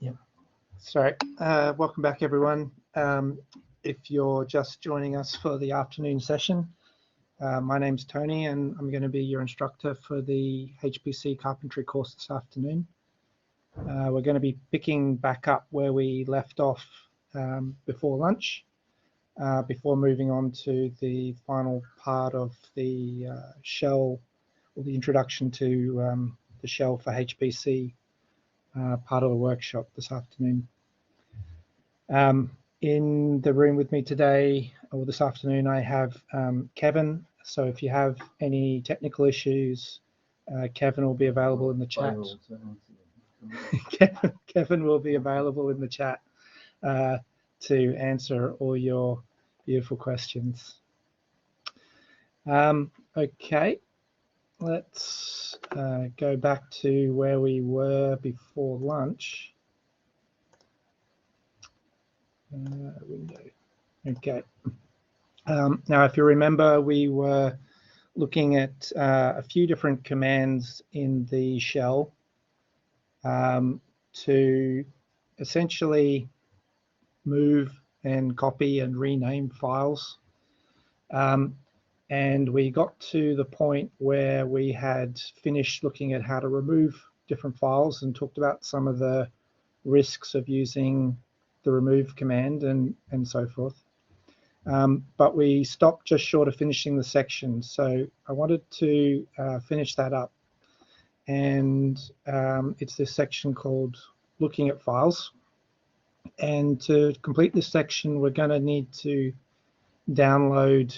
Yeah. Sorry. Welcome back, everyone. If you're just joining us for the afternoon session, my name's Tony, and I'm going to be your instructor for the HPC Carpentry course this afternoon. We're going to be picking back up where we left off before lunch, before moving on to the final part of the shell, or the introduction to the shell for HPC. Part of the workshop this afternoon. In the room with me today, or this afternoon, I have Kevin. So if you have any technical issues, Kevin will be available in the chat. Kevin will be available in the chat to answer all your beautiful questions. Okay. Let's go back to where we were before lunch. Window. Okay. Now, if you remember, we were looking at a few different commands in the shell to essentially move and copy and rename files. And we got to the point where we had finished looking at how to remove different files and talked about some of the risks of using the remove command and so forth. But we stopped just short of finishing the section. So I wanted to finish that up. And it's this section called Looking at Files. And to complete this section, we're going to need to download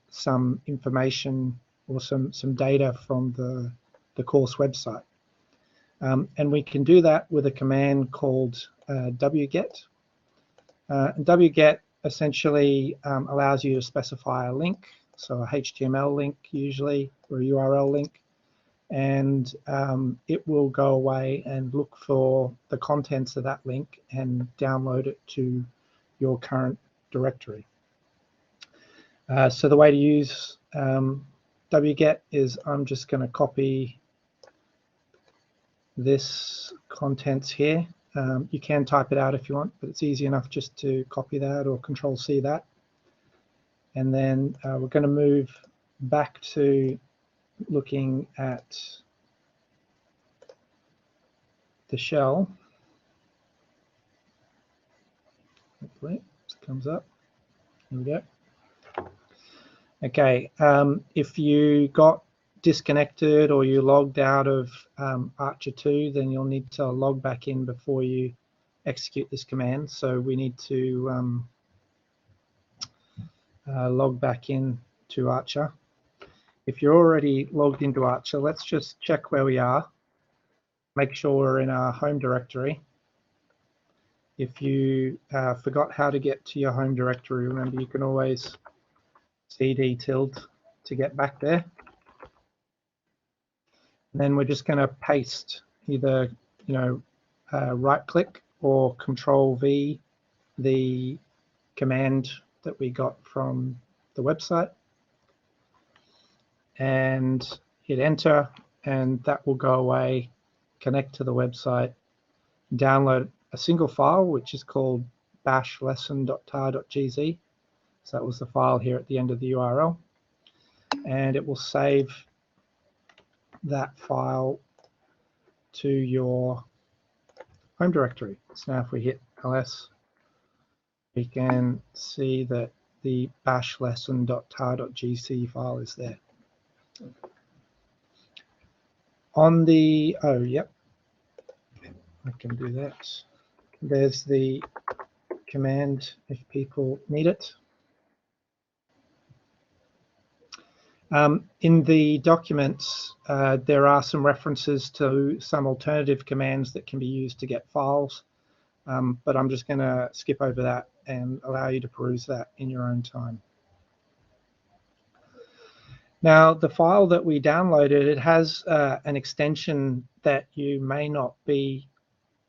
some information or some data from the course website. And we can do that with a command called wget. And wget essentially allows you to specify a link, so a HTML link usually, or a URL link, and it will go away and look for the contents of that link and download it to your current directory. So the way to use wget is I'm just going to copy this contents here. You can type it out if you want, but it's easy enough just to copy that or Control-C that. And then we're going to move back to looking at the shell. Hopefully this comes up. Here we go. Okay, if you got disconnected or you logged out of ARCHER2, then you'll need to log back in before you execute this command. So we need to log back in to Archer. If you're already logged into Archer, let's just check where we are. Make sure we're in our home directory. If you forgot how to get to your home directory, remember you can always cd tilde to get back there. And then we're just going to paste either, right click or Control-V the command that we got from the website and hit enter, and that will go away, connect to the website, download a single file which is called bashlesson.tar.gz. So that was the file here at the end of the URL, and it will save that file to your home directory. So now if we hit ls, we can see that the bashlesson.tar.gz file is there. On the, oh, yep, I can do that. There's the command if people need it. In the documents, there are some references to some alternative commands that can be used to get files, but I'm just going to skip over that and allow you to peruse that in your own time. Now, the file that we downloaded, it has an extension that you may not be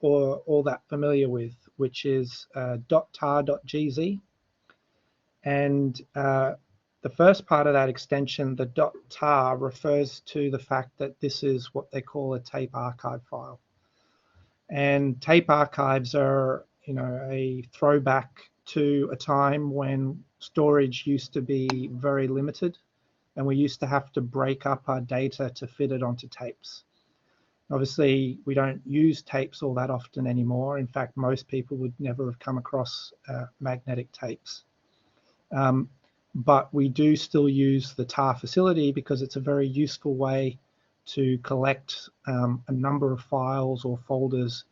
all that familiar with, which is .tar.gz, and the first part of that extension, the .tar, refers to the fact that this is what they call a tape archive file. And tape archives are, a throwback to a time when storage used to be very limited, and we used to have to break up our data to fit it onto tapes. Obviously, we don't use tapes all that often anymore. In fact, most people would never have come across magnetic tapes. But we do still use the TAR facility because it's a very useful way to collect a number of files or folders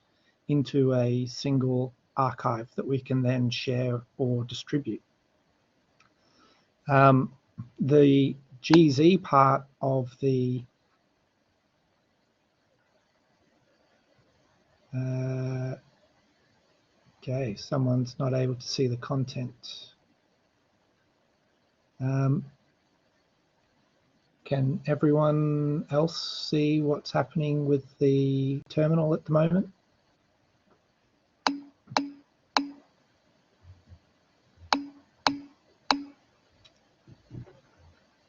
into a single archive that we can then share or distribute. The GZ part of the okay, someone's not able to see the content. Can everyone else see what's happening with the terminal at the moment?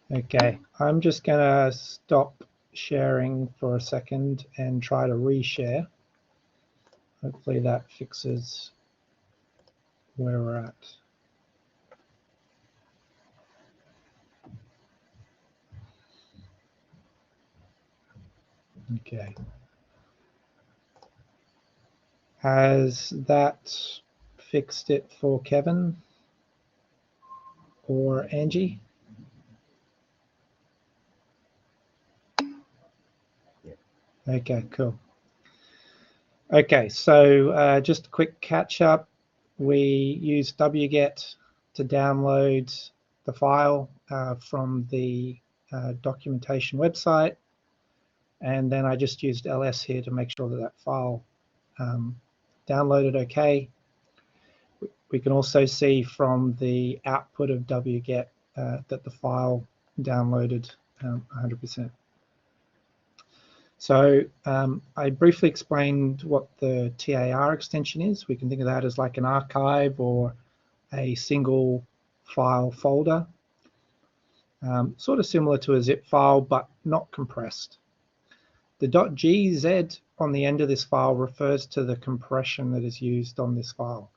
Okay, I'm just going to stop sharing for a second and try to reshare. Hopefully that fixes where we're at. Okay. Has that fixed it for Kevin or Angie? Okay, cool. Okay, so just a quick catch up. We use wget to download the file from the documentation website, and then I just used ls here to make sure that that file downloaded okay. We can also see from the output of wget that the file downloaded 100%. So I briefly explained what the TAR extension is. We can think of that as like an archive or a single file folder, sort of similar to a zip file, but not compressed. The .gz on the end of this file refers to the compression that is used on this file.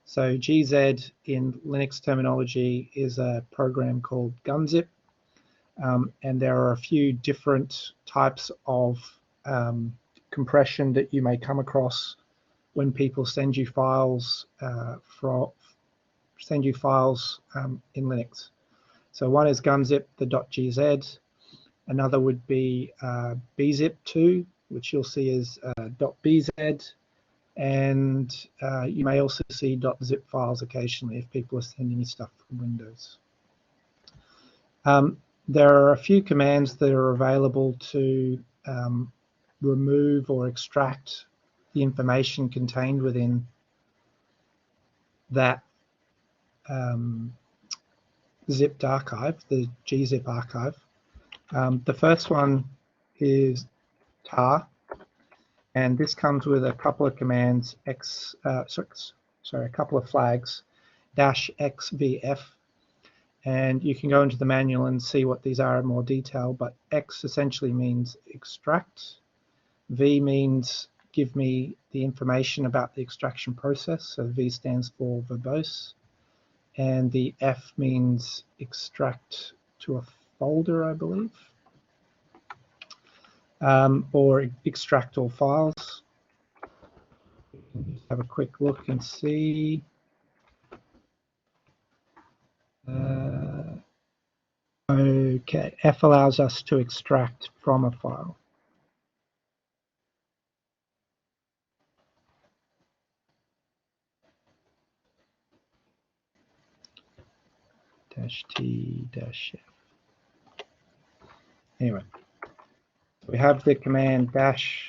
So gz in Linux terminology is a program called gunzip. And there are a few different types of compression that you may come across when people send you files in Linux. So one is gunzip, the .gz. Another would be bzip2, which you'll see as .bz. And you may also see .zip files occasionally if people are sending you stuff from Windows. There are a few commands that are available to remove or extract the information contained within that zipped archive, the gzip archive. The first one is tar, and this comes with a couple of commands, a couple of flags, -xvf. And you can go into the manual and see what these are in more detail, but X essentially means extract. V means give me the information about the extraction process. So V stands for verbose. And the F means extract to a folder, I believe. Or extract all files. Have a quick look and see. Okay, F allows us to extract from a file. -T-F. Anyway, we have the command tar-xvf,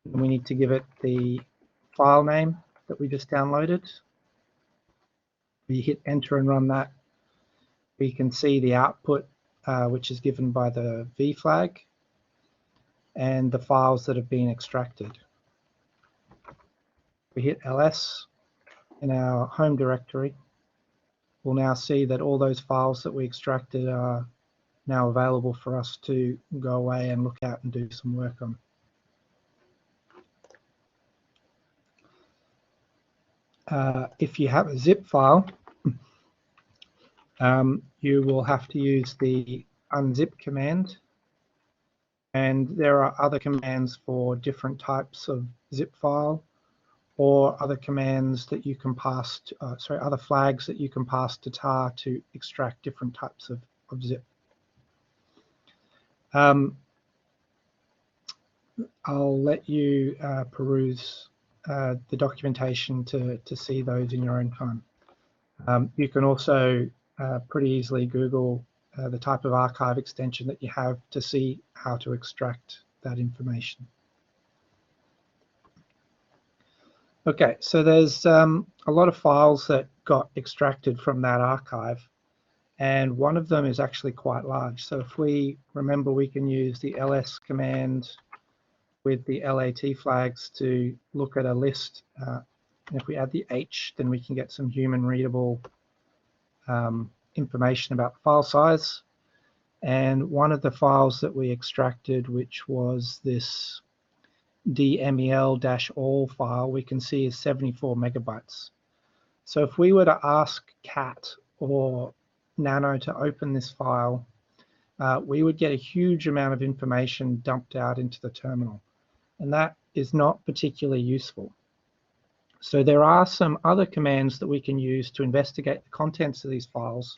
and we need to give it the file name that we just downloaded. We hit enter and run that. We can see the output, which is given by the V flag, and the files that have been extracted. We hit ls in our home directory. We'll now see that all those files that we extracted are now available for us to go away and look at and do some work on. If you have a zip file, you will have to use the unzip command, and there are other commands for different types of zip file, or other commands that you can pass to, other flags that you can pass to tar to extract different types of zip. I'll let you peruse the documentation to see those in your own time. You can also pretty easily Google the type of archive extension that you have to see how to extract that information. Okay, so there's a lot of files that got extracted from that archive, and one of them is actually quite large. So if we remember, we can use the ls command with the LAT flags to look at a list. And if we add the H, then we can get some human readable information about the file size. And one of the files that we extracted, which was this dmel-all file, we can see is 74 megabytes. So if we were to ask Cat or Nano to open this file, we would get a huge amount of information dumped out into the terminal, and that is not particularly useful. So there are some other commands that we can use to investigate the contents of these files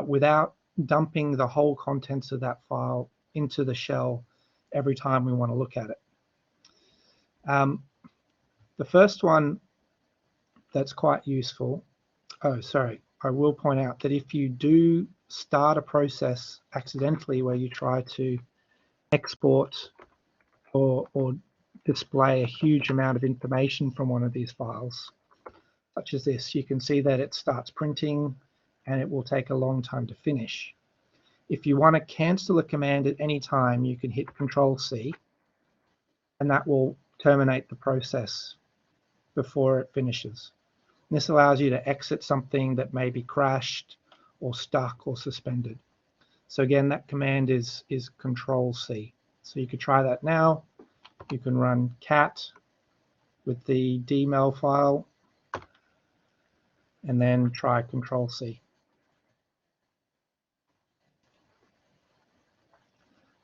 without dumping the whole contents of that file into the shell every time we want to look at it. The first one that's quite useful, I will point out that if you do start a process accidentally where you try to export or display a huge amount of information from one of these files, such as this, you can see that it starts printing and it will take a long time to finish. If you want to cancel a command at any time, you can hit Control-C, and that will terminate the process before it finishes. And this allows you to exit something that may be crashed or stuck or suspended. So again, that command is Control-C. So you could try that now. You can run cat with the dmel file and then try Control-C.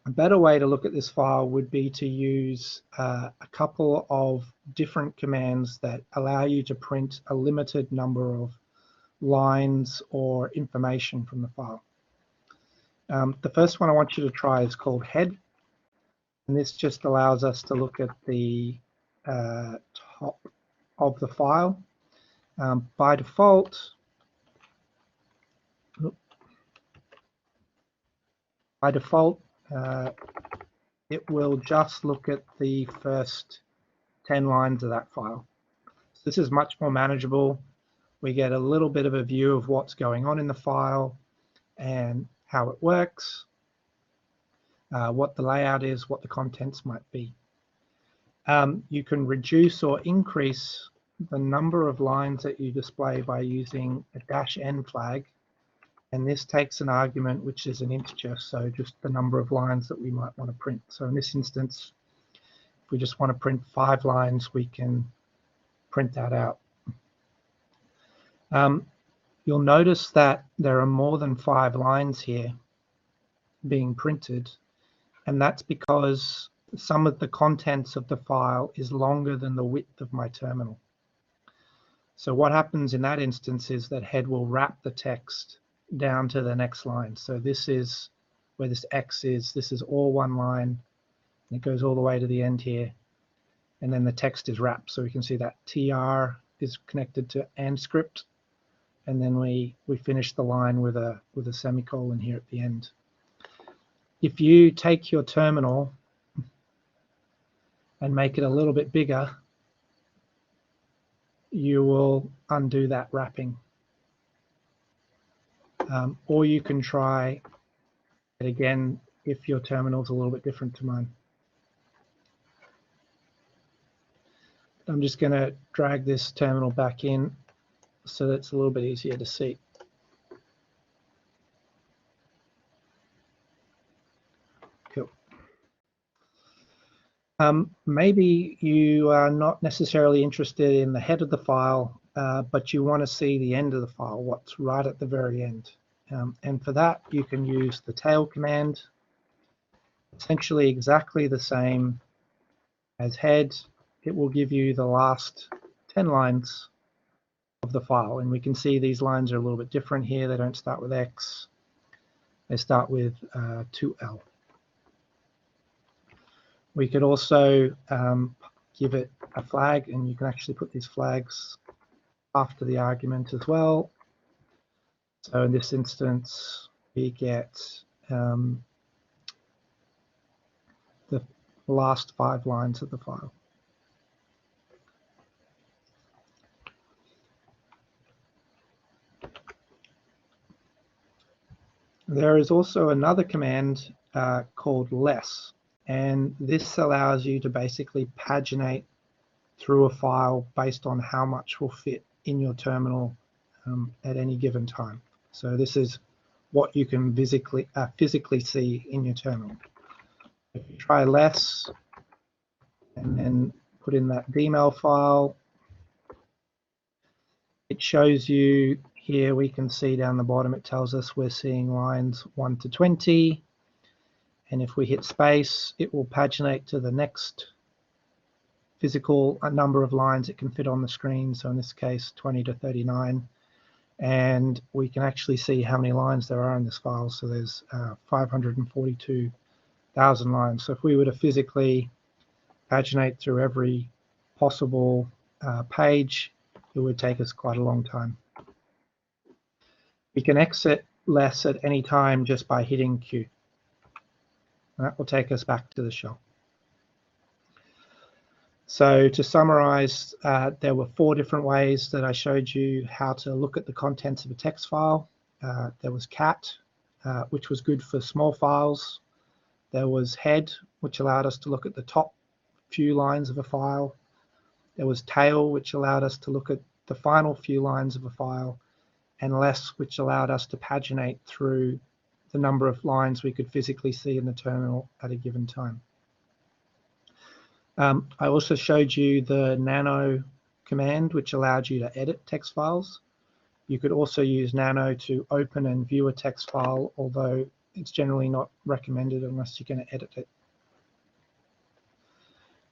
A better way to look at this file would be to use a couple of different commands that allow you to print a limited number of lines or information from the file. The first one I want you to try is called head, and this just allows us to look at the top of the file. By default, it will just look at the first 10 lines of that file. So this is much more manageable. We get a little bit of a view of what's going on in the file and how it works, what the layout is, what the contents might be. You can reduce or increase the number of lines that you display by using a -n flag. And this takes an argument which is an integer, so just the number of lines that we might want to print. So in this instance, if we just want to print 5 lines, we can print that out. You'll notice that there are more than 5 lines here being printed, and that's because some of the contents of the file is longer than the width of my terminal. So what happens in that instance is that head will wrap the text down to the next line. So this is where this X is. This is all one line. And it goes all the way to the end here. And then the text is wrapped. So we can see that TR is connected to AND script. And then we finish the line with a semicolon here at the end. If you take your terminal and make it a little bit bigger, you will undo that wrapping. Or you can try it again if your terminal is a little bit different to mine. I'm just going to drag this terminal back in so that it's a little bit easier to see. Maybe you are not necessarily interested in the head of the file, but you want to see the end of the file, what's right at the very end. And for that, you can use the tail command, essentially exactly the same as head. It will give you the last 10 lines of the file. And we can see these lines are a little bit different here. They don't start with X. They start with 2L. We could also give it a flag, and you can actually put these flags after the argument as well. So in this instance, we get the last 5 lines of the file. There is also another command called less, and this allows you to basically paginate through a file based on how much will fit in your terminal at any given time. So this is what you can physically see in your terminal. If you try less and then put in that dmail file, it shows you here, we can see down the bottom, it tells us we're seeing lines 1 to 20. And if we hit space, it will paginate to the next physical number of lines it can fit on the screen. So in this case, 20 to 39. And we can actually see how many lines there are in this file. So there's 542,000 lines. So if we were to physically paginate through every possible page, it would take us quite a long time. We can exit less at any time just by hitting Q. And that will take us back to the shell. So to summarize, there were 4 different ways that I showed you how to look at the contents of a text file. There was cat, which was good for small files. There was head, which allowed us to look at the top few lines of a file. There was tail, which allowed us to look at the final few lines of a file. And less, which allowed us to paginate through the number of lines we could physically see in the terminal at a given time. I also showed you the nano command, which allowed you to edit text files. You could also use nano to open and view a text file, although it's generally not recommended unless you're going to edit it.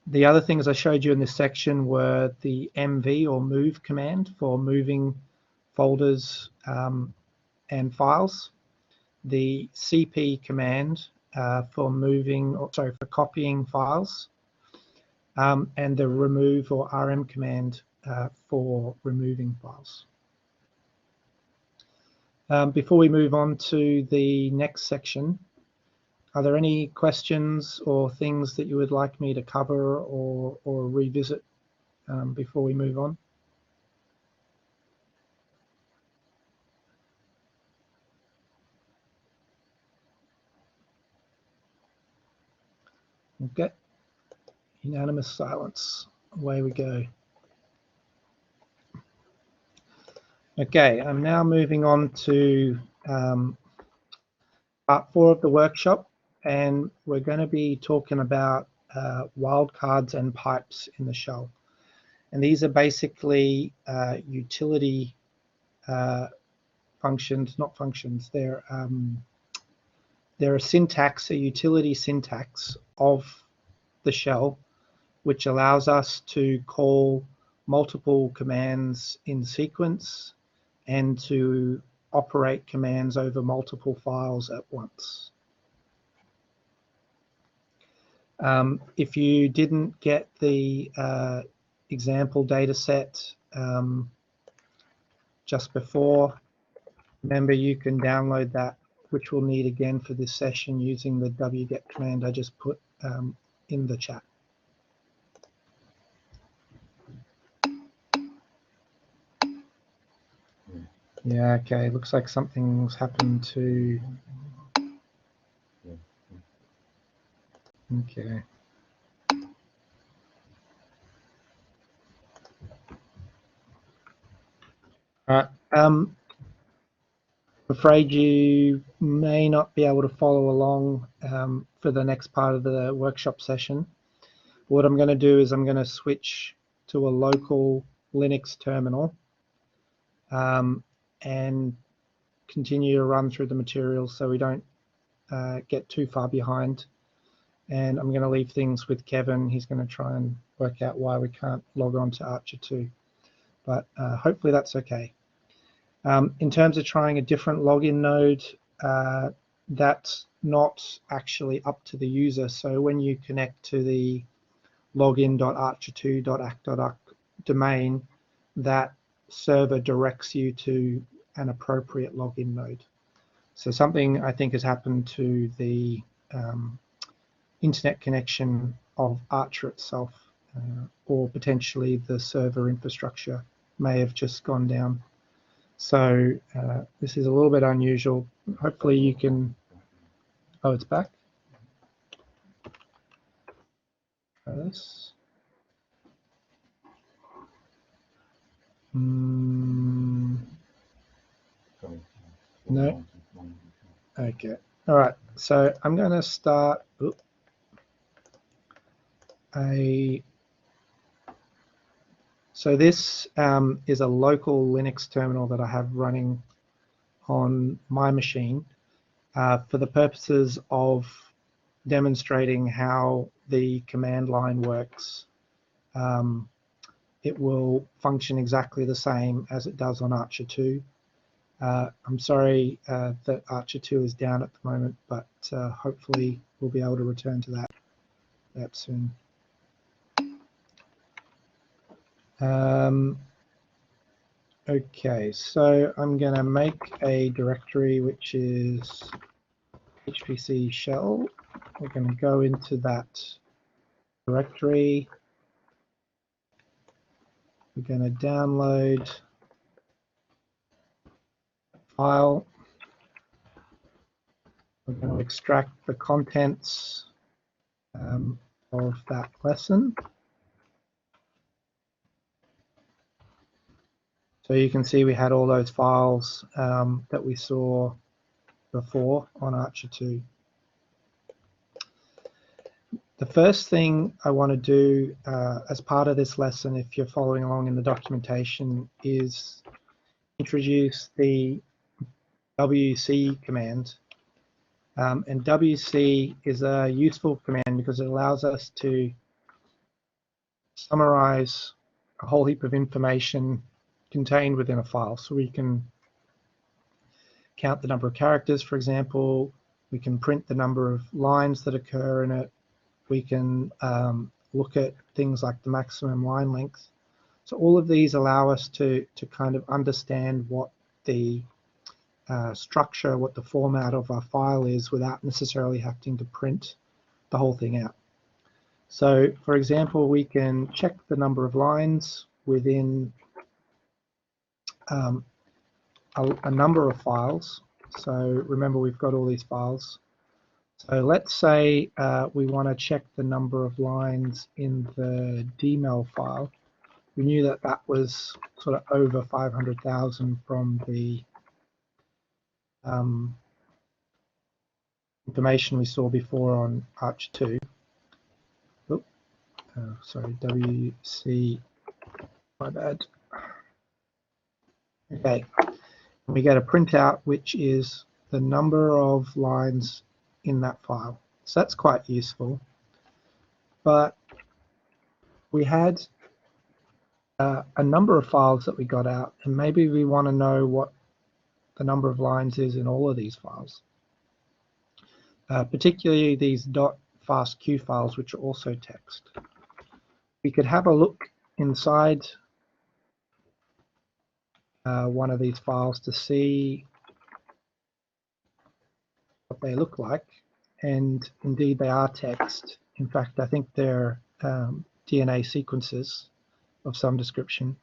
The other things I showed you in this section were the mv or move command for moving folders and files, the cp command for copying files, and the remove or rm command for removing files. Before we move on to the next section, are there any questions or things that you would like me to cover or revisit before we move on? Okay, unanimous silence. Away we go. Okay, I'm now moving on to part 4 of the workshop, and we're going to be talking about wildcards and pipes in the shell. And these are basically utility functions, not functions. They're a syntax, a utility syntax of the shell, which allows us to call multiple commands in sequence and to operate commands over multiple files at once. If you didn't get the example data set just before, remember you can download that, which we'll need again for this session using the wget command I just put in the chat. Yeah, okay, looks like something's happened to... Okay. All right. I'm afraid you may not be able to follow along for the next part of the workshop session. What I'm going to do is I'm going to switch to a local Linux terminal and continue to run through the materials so we don't get too far behind. And I'm going to leave things with Kevin. He's going to try and work out why we can't log on to ARCHER2. But hopefully that's okay. In terms of trying a different login node, that's not actually up to the user. So when you connect to the login.archer2.act.uc domain, that server directs you to an appropriate login node. So something I think has happened to the internet connection of Archer itself, or potentially the server infrastructure may have just gone down. So this is a little bit unusual. Hopefully you can, oh, it's back. Try this. No. Okay. All right. So I'm going to start So this is a local Linux terminal that I have running on my machine for the purposes of demonstrating how the command line works. It will function exactly the same as it does on ARCHER2. I'm sorry that ARCHER2 is down at the moment, but hopefully we'll be able to return to that soon. Okay, so I'm going to make a directory which is HPC shell. We're going to go into that directory. We're going to download a file. We're going to extract the contents of that lesson. So you can see we had all those files that we saw before on ARCHER2. The first thing I want to do as part of this lesson, if you're following along in the documentation, is introduce the WC command. And WC is a useful command because it allows us to summarize a whole heap of information contained within a file. So we can count the number of characters, for example. We can print the number of lines that occur in it. We can look at things like the maximum line length. So all of these allow us to kind of understand what the structure, what the format of our file is without necessarily having to print the whole thing out. So for example, we can check the number of lines within a number of files. So remember, we've got all these files. So let's say we want to check the number of lines in the dmel file. We knew that that was sort of over 500,000 from the information we saw before on ARCHER2. Sorry, WC, my bad. Okay, we get a printout which is the number of lines in that file. So that's quite useful. But we had a number of files that we got out, and maybe we want to know what the number of lines is in all of these files, particularly these .fastq files, which are also text. We could have a look inside one of these files to see what they look like, and indeed they are text. In fact, I think they're DNA sequences of some description.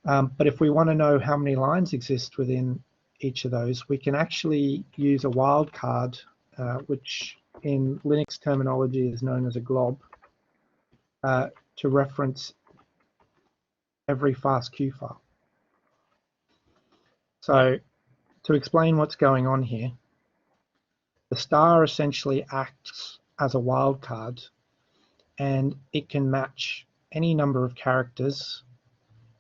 But if we want to know how many lines exist within each of those, we can actually use a wildcard, which in Linux terminology is known as a glob, to reference every fastq file. So to explain what's going on here, the star essentially acts as a wildcard, and it can match any number of characters,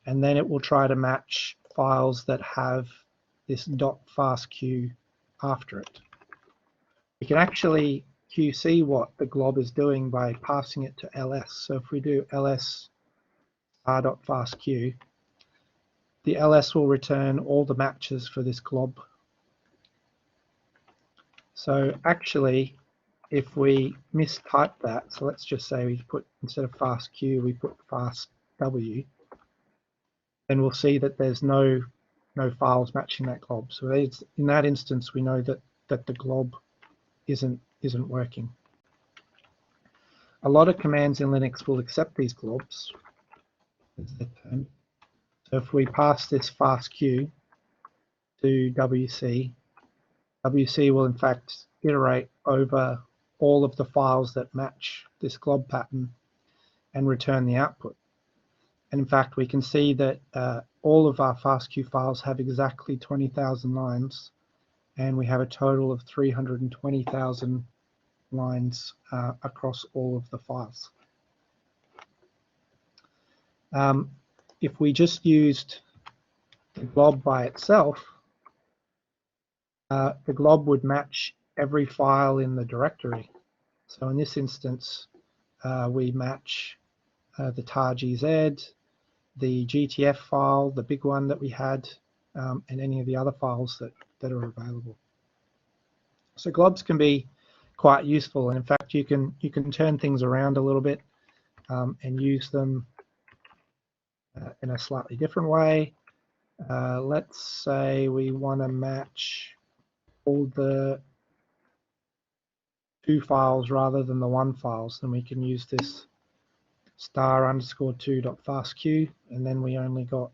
and then it will try to match files that have this .fastq after it. We can actually QC what the glob is doing by passing it to ls. So if we do ls star.fastq, the ls will return all the matches for this glob. So actually, if we mistype that, so let's just say we put, instead of fastq, we put fastw, then we'll see that there's no files matching that glob. So in that instance, we know that the glob isn't working. A lot of commands in Linux will accept these globs. So if we pass this fastq to WC, WC will in fact iterate over all of the files that match this glob pattern and return the output. And in fact, we can see that all of our fastq files have exactly 20,000 lines, and we have a total of 320,000 lines across all of the files. If we just used the glob by itself, the glob would match every file in the directory. So in this instance, we match the tar.gz, the GTF file, the big one that we had, and any of the other files that are available. So globs can be quite useful, and in fact you can turn things around a little bit and use them in a slightly different way. Let's say we want to match all the 2 files rather than the 1 files, then we can use this star_2.fastq, and then we only got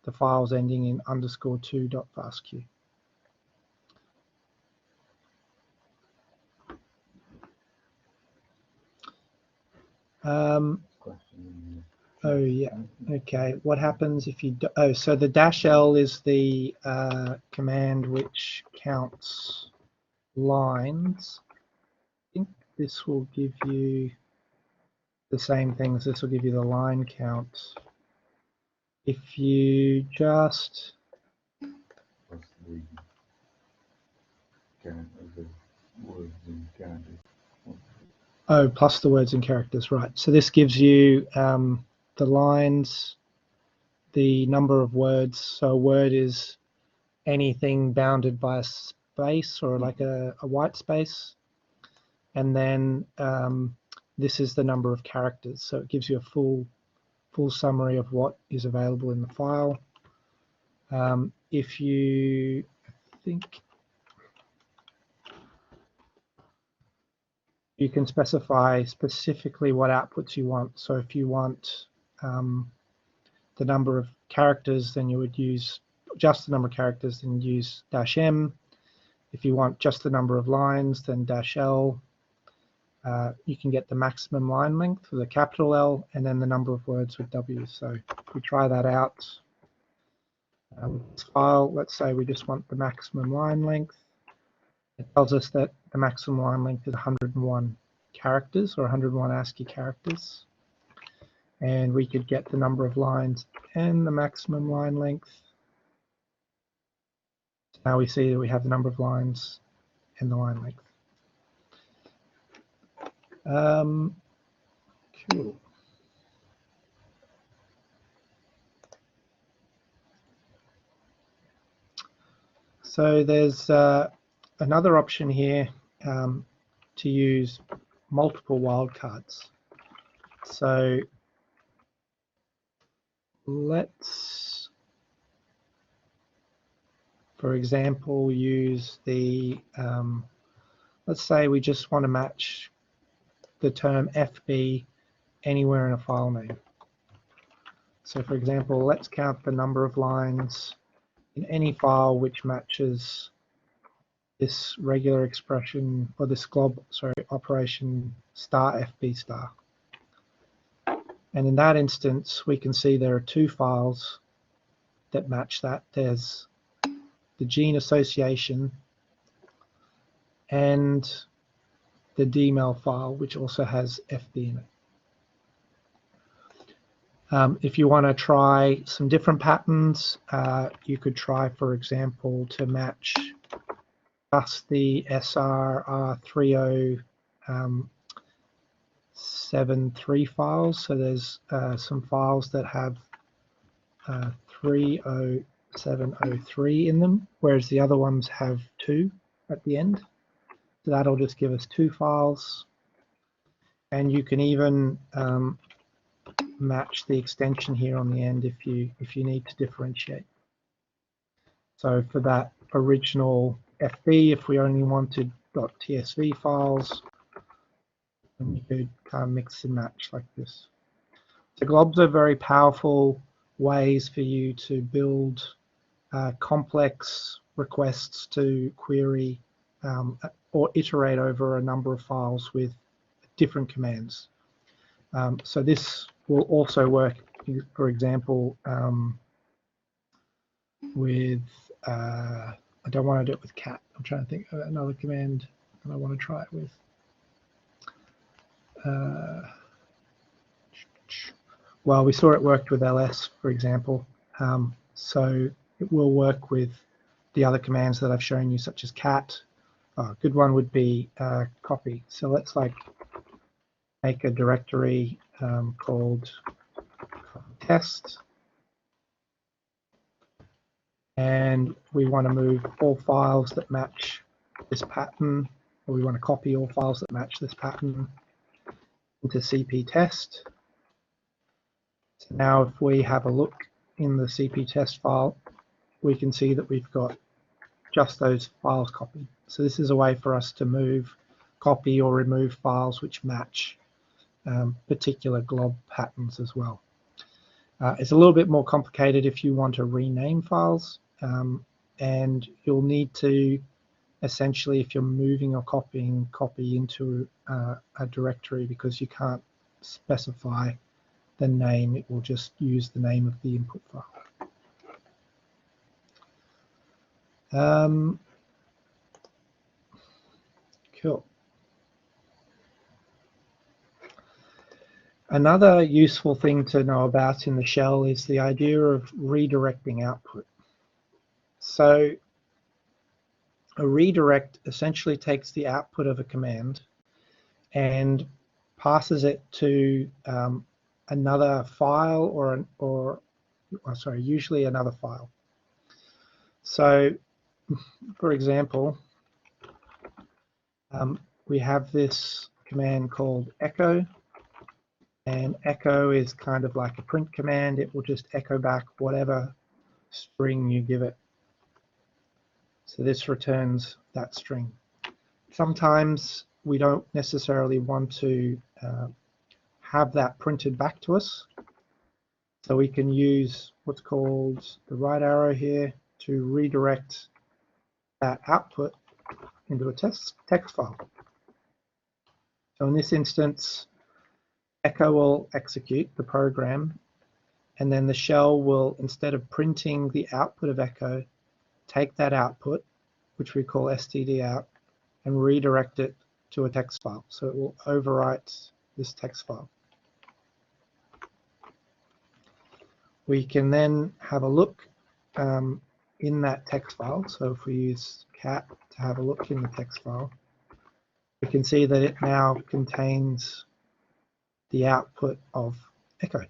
the files ending in _2.fastq. Oh yeah, okay. What happens if you do, oh, so the -l is the command which counts lines. I think this will give you the same things. This will give you the line count. If you just plus the words and characters, right. So this gives you the lines, the number of words. So a word is anything bounded by a space or like a white space. And then this is the number of characters. So it gives you a full summary of what is available in the file. If you, I think, you can specify specifically what outputs you want. So if you want the number of characters, then you would use just the number of characters, then use -m. If you want just the number of lines, then -l. You can get the maximum line length with a capital L, and then the number of words with W. So if we try that out with this file, let's say we just want the maximum line length. It tells us that the maximum line length is 101 characters or 101 ASCII characters. And we could get the number of lines and the maximum line length. So now we see that we have the number of lines and the line length. Cool. So there's another option here to use multiple wildcards. So let's, for example, use the, let's say we just want to match the term FB anywhere in a file name. So for example, let's count the number of lines in any file which matches this regular expression, or this glob, sorry, operation *FB*. And in that instance, we can see there are 2 files that match that. There's the gene association and the DML file, which also has FD in it. If you want to try some different patterns, you could try, for example, to match just the SR3073 files. So there's some files that have 30703 in them, whereas the other ones have 2 at the end. So that'll just give us 2 files. And you can even match the extension here on the end if you need to differentiate. So for that original FB, if we only wanted .tsv files, then you could kind of mix and match like this. So globs are very powerful ways for you to build complex requests to query or iterate over a number of files with different commands. So this will also work, for example, with, I don't want to do it with cat. I'm trying to think of another command that I want to try it with. Well, we saw it worked with ls, for example. So it will work with the other commands that I've shown you, such as cat. A good one would be copy. So let's make a directory called test, and we want to move all files that match this pattern, or we want to copy all files that match this pattern into CP test. So now if we have a look in the CP test file, we can see that we've got just those files copied. So this is a way for us to move, copy, or remove files which match particular glob patterns as well. It's a little bit more complicated if you want to rename files, and you'll need to essentially, if you're moving or copying, copy into a directory, because you can't specify the name. It will just use the name of the input file. Cool. Another useful thing to know about in the shell is the idea of redirecting output. So a redirect essentially takes the output of a command and passes it to another file, usually another file. So, for example, we have this command called echo. And echo is kind of like a print command. It will just echo back whatever string you give it. So this returns that string. Sometimes we don't necessarily want to have that printed back to us. So we can use what's called the right arrow here to redirect that output into a text file. So in this instance, echo will execute the program, and then the shell will, instead of printing the output of echo, take that output, which we call stdout, and redirect it to a text file. So it will overwrite this text file. We can then have a look in that text file. So if we use cat to have a look in the text file, we can see that it now contains the output of echo.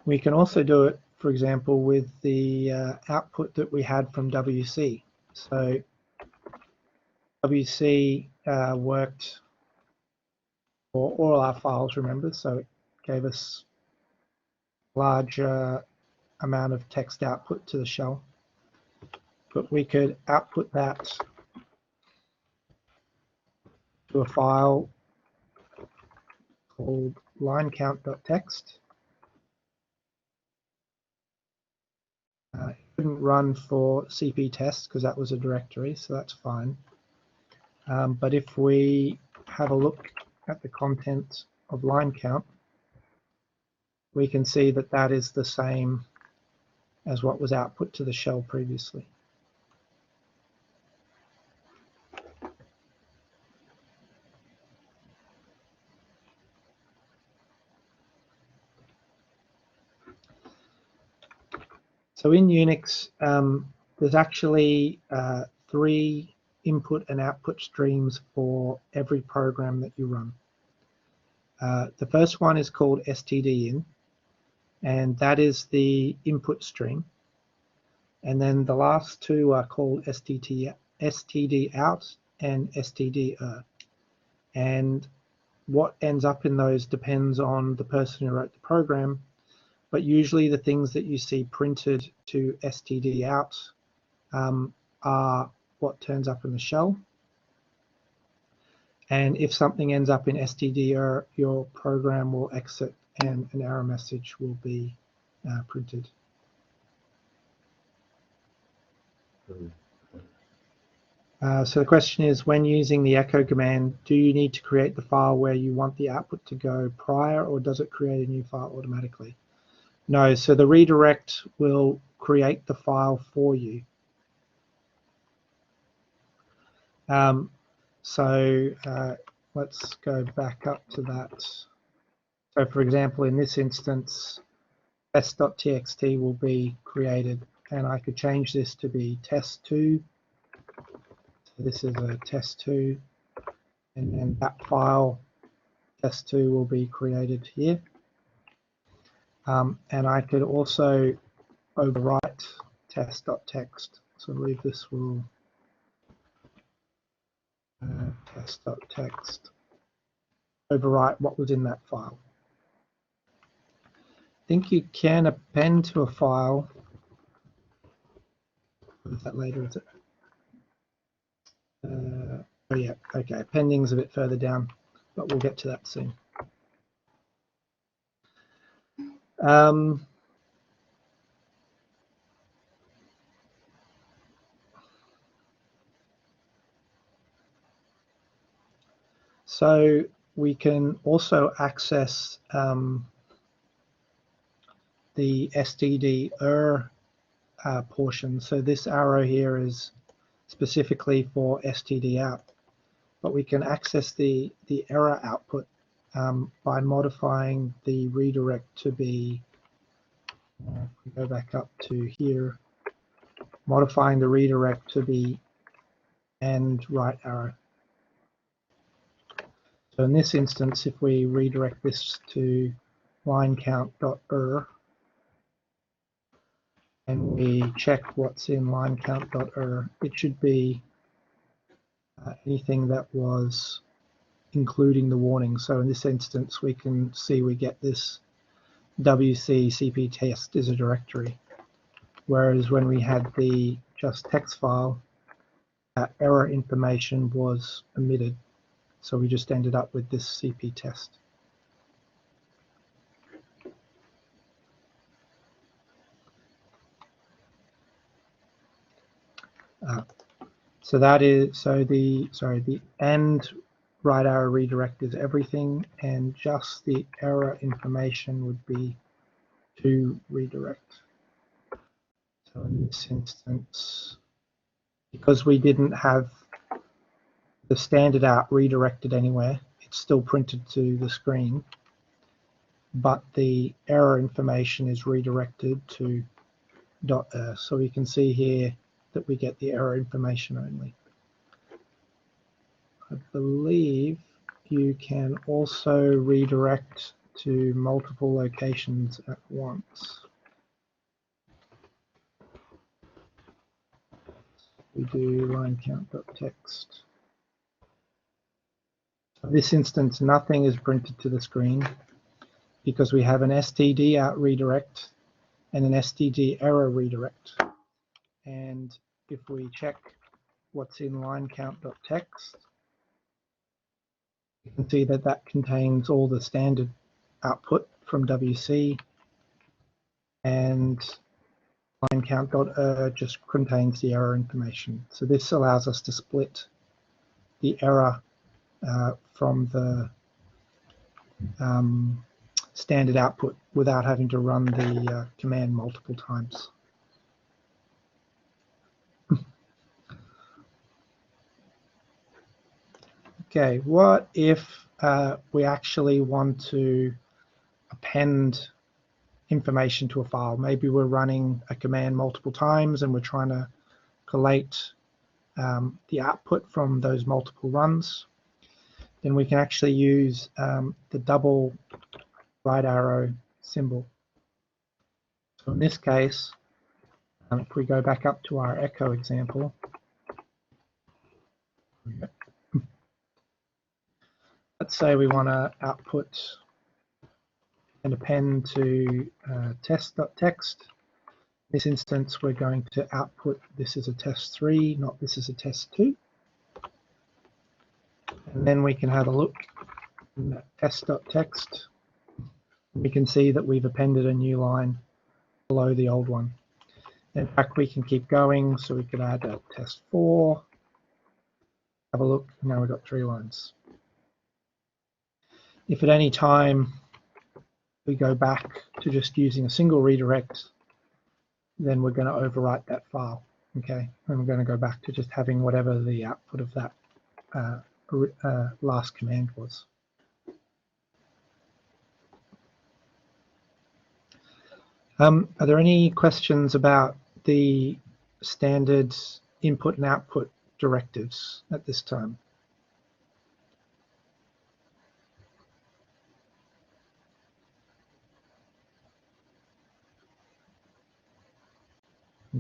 We can also do it, for example, with the output that we had from WC. So WC worked for all our files, remember, so it gave us a large amount of text output to the shell. But we could output that to a file called linecount.txt. It couldn't run for CP test because that was a directory, so that's fine. But if we have a look at the content of line count, we can see that that is the same as what was output to the shell previously. So in Unix, there's actually 3 input and output streams for every program that you run. The first one is called stdin, and that is the input stream. And then the last 2 are called stdout and stder. And what ends up in those depends on the person who wrote the program, but usually the things that you see printed to stdout are what turns up in the shell. And if something ends up in stder, your program will exit and an error message will be printed. So the question is, when using the echo command, do you need to create the file where you want the output to go prior, or does it create a new file automatically? No, so the redirect will create the file for you. Let's go back up to that. So for example, in this instance, test.txt will be created, and I could change this to be test2. So this is a test2, and that file, test2, will be created here. And I could also overwrite test.txt. So I believe this will test.txt overwrite what was in that file. I think you can append to a file. Is that later, is it? Oh yeah, okay, appending's a bit further down, but we'll get to that soon. So we can also access the stder portion. So this arrow here is specifically for stdout, but we can access the error output by modifying the redirect to be, if we go back up to here, modifying the redirect to be and right arrow. So in this instance, if we redirect this to linecount.er and we check what's in linecount.er, it should be anything that was including the warning. So in this instance, we can see we get this wc cp test as a directory, whereas when we had the just text file, error information was omitted. So we just ended up with this cp test. So that is, so the and right arrow redirect is everything, and just the error information would be to redirect. So in this instance, because we didn't have the standard out redirected anywhere, it's still printed to the screen, but the error information is redirected to .er. So we can see here that we get the error information only. I believe you can also redirect to multiple locations at once. We do line count.txt. In this instance, nothing is printed to the screen because we have an std out redirect and an std error redirect. And if we check what's in line count.txt, you can see that that contains all the standard output from WC, and line count.er just contains the error information. So this allows us to split the error from the standard output without having to run the command multiple times. Okay, what if we actually want to append information to a file? Maybe we're running a command multiple times and we're trying to collate the output from those multiple runs. Then we can actually use the double right arrow symbol. So in this case, if we go back up to our echo example, let's say we want to output and append to test.txt. In this instance, we're going to output this is a test3, not this is a test2. And then we can have a look in that test.txt. We can see that we've appended a new line below the old one. In fact, we can keep going, so we could add a test4. Have a look, now we've got 3 lines. If at any time we go back to just using a single redirect, then we're going to overwrite that file, okay? And we're going to go back to just having whatever the output of that last command was. Are there any questions about the standard input and output directives at this time?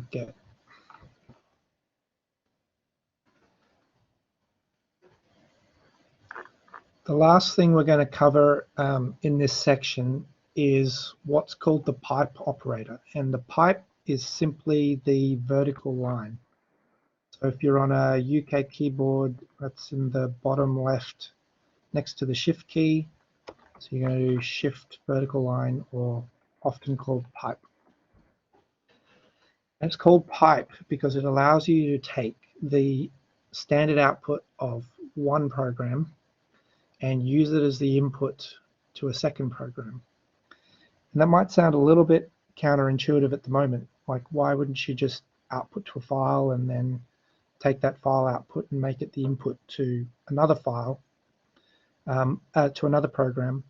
Okay. The last thing we're going to cover in this section is what's called the pipe operator. And the pipe is simply the vertical line. So if you're on a UK keyboard, that's in the bottom left next to the shift key. So you're going to do shift vertical line, or often called pipe. And it's called pipe because it allows you to take the standard output of one program and use it as the input to a second program. And that might sound a little bit counterintuitive at the moment. Like, why wouldn't you just output to a file and then take that file output and make it the input to another file, to another program?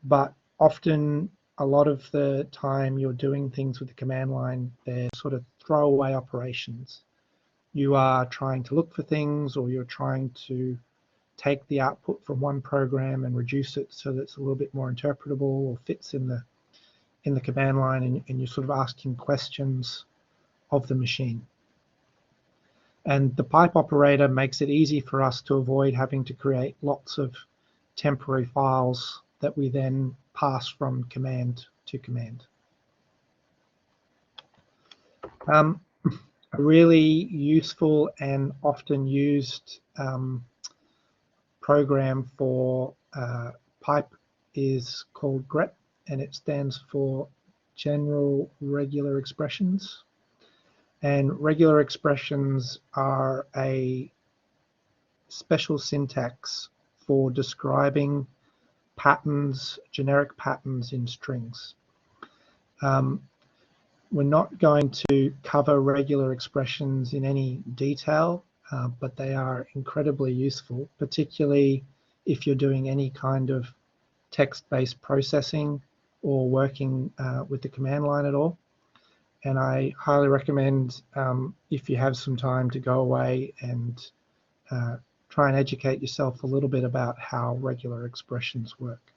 But often, a lot of the time you're doing things with the command line, they're sort of throwaway operations. You are trying to look for things, or you're trying to take the output from one program and reduce it so that it's a little bit more interpretable or fits in the command line, and you're sort of asking questions of the machine. And the pipe operator makes it easy for us to avoid having to create lots of temporary files that we then pass from command to command. A really useful and often used program for pipe is called Grep, and it stands for General Regular Expressions. And regular expressions are a special syntax for describing patterns, generic patterns in strings. We're not going to cover regular expressions in any detail, but they are incredibly useful, particularly if you're doing any kind of text-based processing or working with the command line at all. And I highly recommend, if you have some time, to go away and try and educate yourself a little bit about how regular expressions work.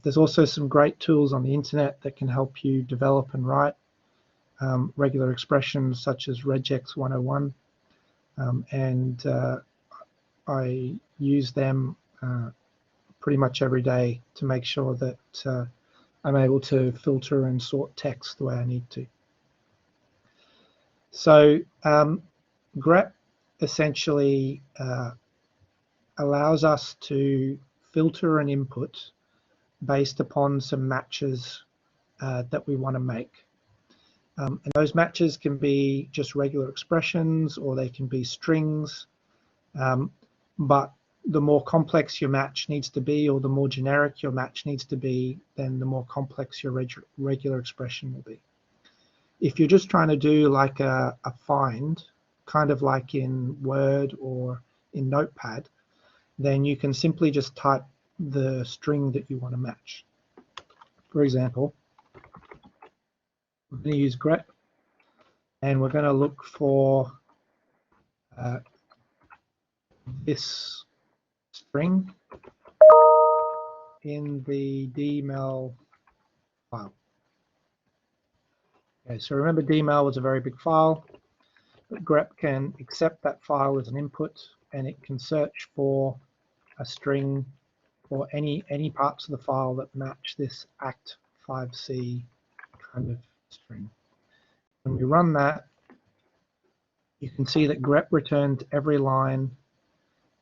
There's also some great tools on the internet that can help you develop and write regular expressions, such as regex 101, and I use them pretty much every day to make sure that I'm able to filter and sort text the way I need to. So Grep essentially allows us to filter an input based upon some matches that we want to make. And those matches can be just regular expressions, or they can be strings. But the more complex your match needs to be, or the more generic your match needs to be, then the more complex your regular expression will be. If you're just trying to do like a find, kind of like in Word or in Notepad, then you can simply just type the string that you want to match. For example, we're going to use Grep, and we're going to look for this string in the dmel file. Okay, so remember, dmel was a very big file, but Grep can accept that file as an input, and it can search for a string or any parts of the file that match this act5c kind of string. When we run that, you can see that Grep returns every line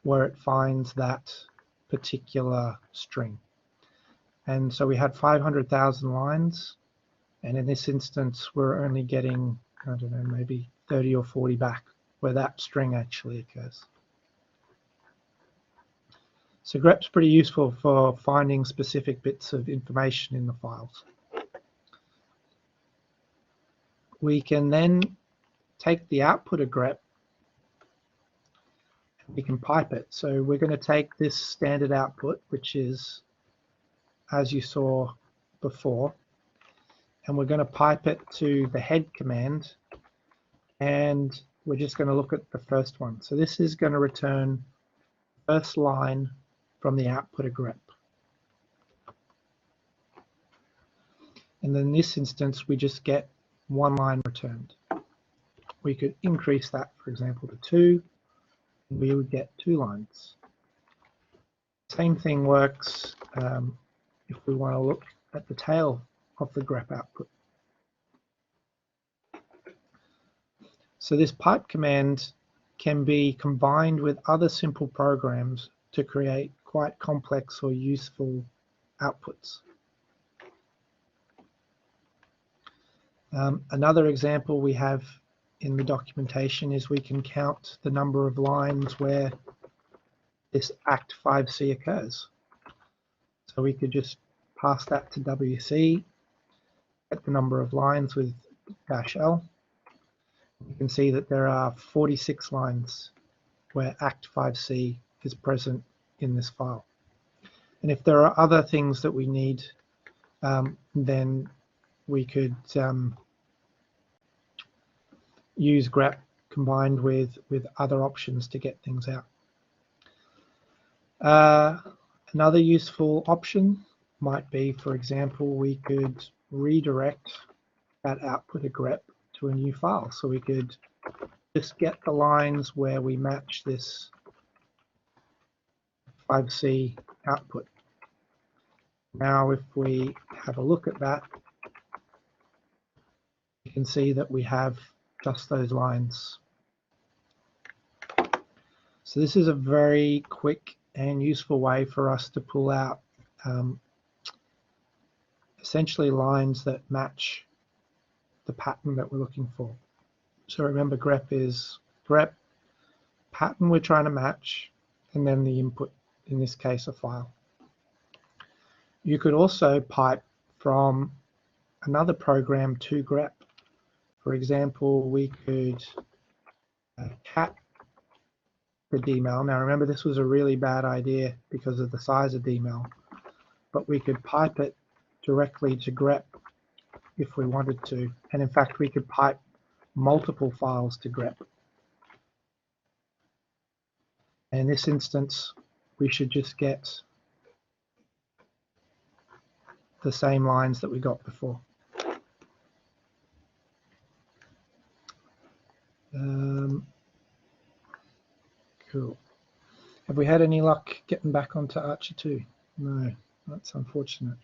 where it finds that particular string. And so we had 500,000 lines, and in this instance we're only getting, I don't know, maybe 30 or 40 back where that string actually occurs. So Grep's pretty useful for finding specific bits of information in the files. We can then take the output of Grep, we can pipe it. So we're going to take this standard output, which is, as you saw before, and we're going to pipe it to the head command, and we're just going to look at the first one. So this is going to return the first line from the output of Grep. And then in this instance, we just get one line returned. We could increase that, for example, to 2, and we would get 2 lines. Same thing works if we want to look at the tail of the Grep output. So this pipe command can be combined with other simple programs to create quite complex or useful outputs. Another example we have in the documentation is we can count the number of lines where this act5c occurs. So we could just pass that to WC, get the number of lines with -L. You can see that there are 46 lines where act5c is present in this file. And if there are other things that we need, then we could use Grep combined with other options to get things out. Another useful option might be, for example, we could redirect that output of Grep to a new file. So we could just get the lines where we match this 5C output. Now if we have a look at that, you can see that we have just those lines. So this is a very quick and useful way for us to pull out essentially lines that match the pattern that we're looking for. So remember, Grep is Grep, pattern we're trying to match, and then the input, in this case a file. You could also pipe from another program to Grep. For example, we could cat the dmel. Now remember, this was a really bad idea because of the size of dmel, but we could pipe it directly to Grep if we wanted to, and in fact we could pipe multiple files to Grep. And in this instance, we should just get the same lines that we got before. Cool. Have we had any luck getting back onto ARCHER2? No, that's unfortunate.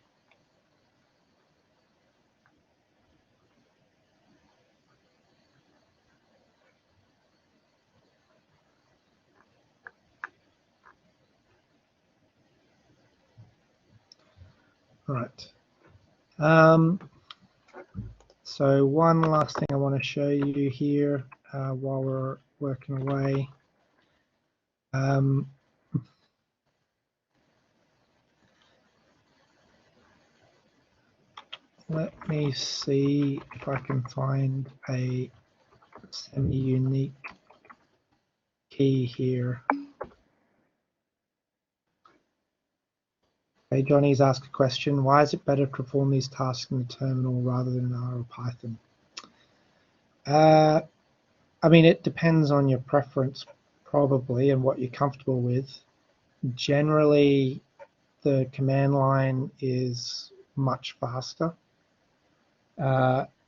All right. So one last thing I want to show you here while we're working away. Let me see if I can find a semi-unique key here. Okay, Johnny's asked a question. Why is it better to perform these tasks in the terminal rather than in R or Python? I mean, it depends on your preference, probably, and what you're comfortable with. Generally, the command line is much faster,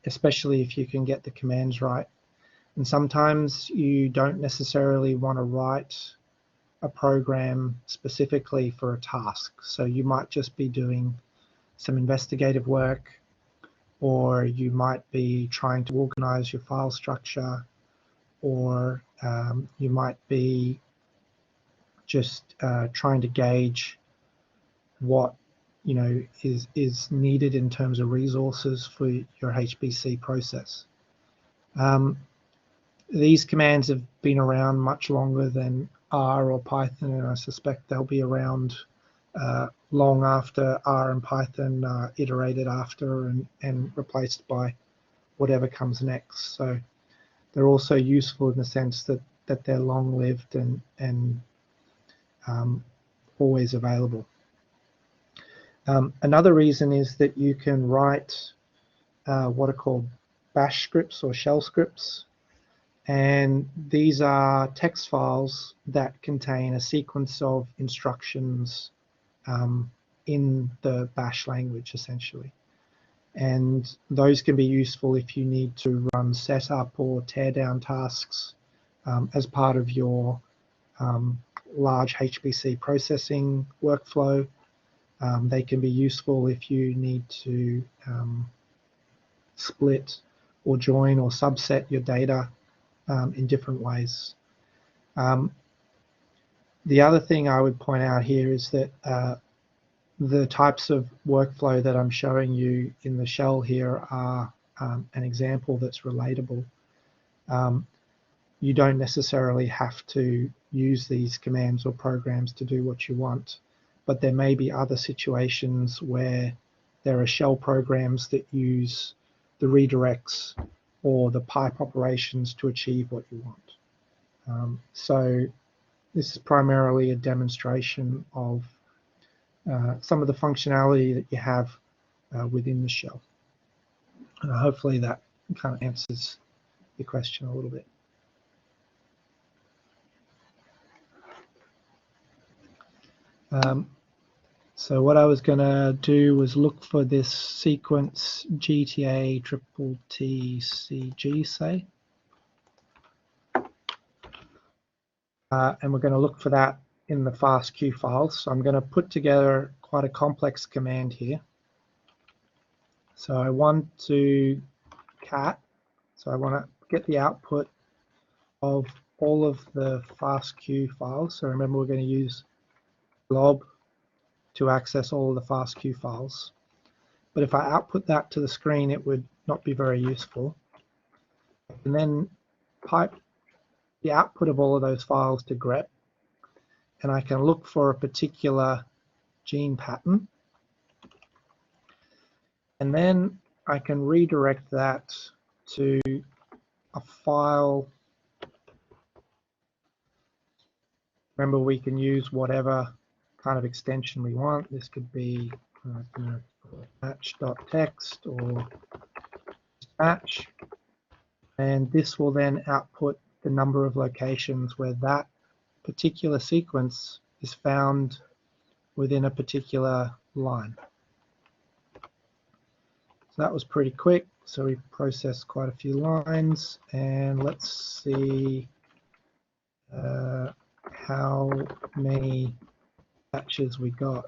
especially if you can get the commands right. And sometimes you don't necessarily want to write a program specifically for a task. So you might just be doing some investigative work, or you might be trying to organize your file structure, or you might be just trying to gauge what is needed in terms of resources for your HPC process. These commands have been around much longer than R or Python, and I suspect they'll be around long after R and Python are iterated after and replaced by whatever comes next. So they're also useful in the sense that they're long-lived and always available. Another reason is that you can write what are called bash scripts or shell scripts, and these are text files that contain a sequence of instructions in the bash language, essentially. And those can be useful if you need to run setup or teardown tasks as part of your large HPC processing workflow. They can be useful if you need to split or join or subset your data in different ways. The other thing I would point out here is that the types of workflow that I'm showing you in the shell here are an example that's relatable. You don't necessarily have to use these commands or programs to do what you want, but there may be other situations where there are shell programs that use the redirects or the pipe operations to achieve what you want. So this is primarily a demonstration of some of the functionality that you have within the shell. Hopefully that kind of answers your question a little bit. So what I was going to do was look for this sequence GTA triple TCG, say. And we're going to look for that in the FastQ files. So I'm going to put together quite a complex command here. So I want to cat, so I want to get the output of all of the FastQ files. So remember, we're going to use glob to access all of the FastQ files. But if I output that to the screen, it would not be very useful. And then pipe the output of all of those files to Grep, and I can look for a particular gene pattern. And then I can redirect that to a file. Remember, we can use whatever kind of extension we want. This could be match.txt or match. And this will then output the number of locations where that particular sequence is found within a particular line. So that was pretty quick. So we processed quite a few lines, and let's see how many batches we got.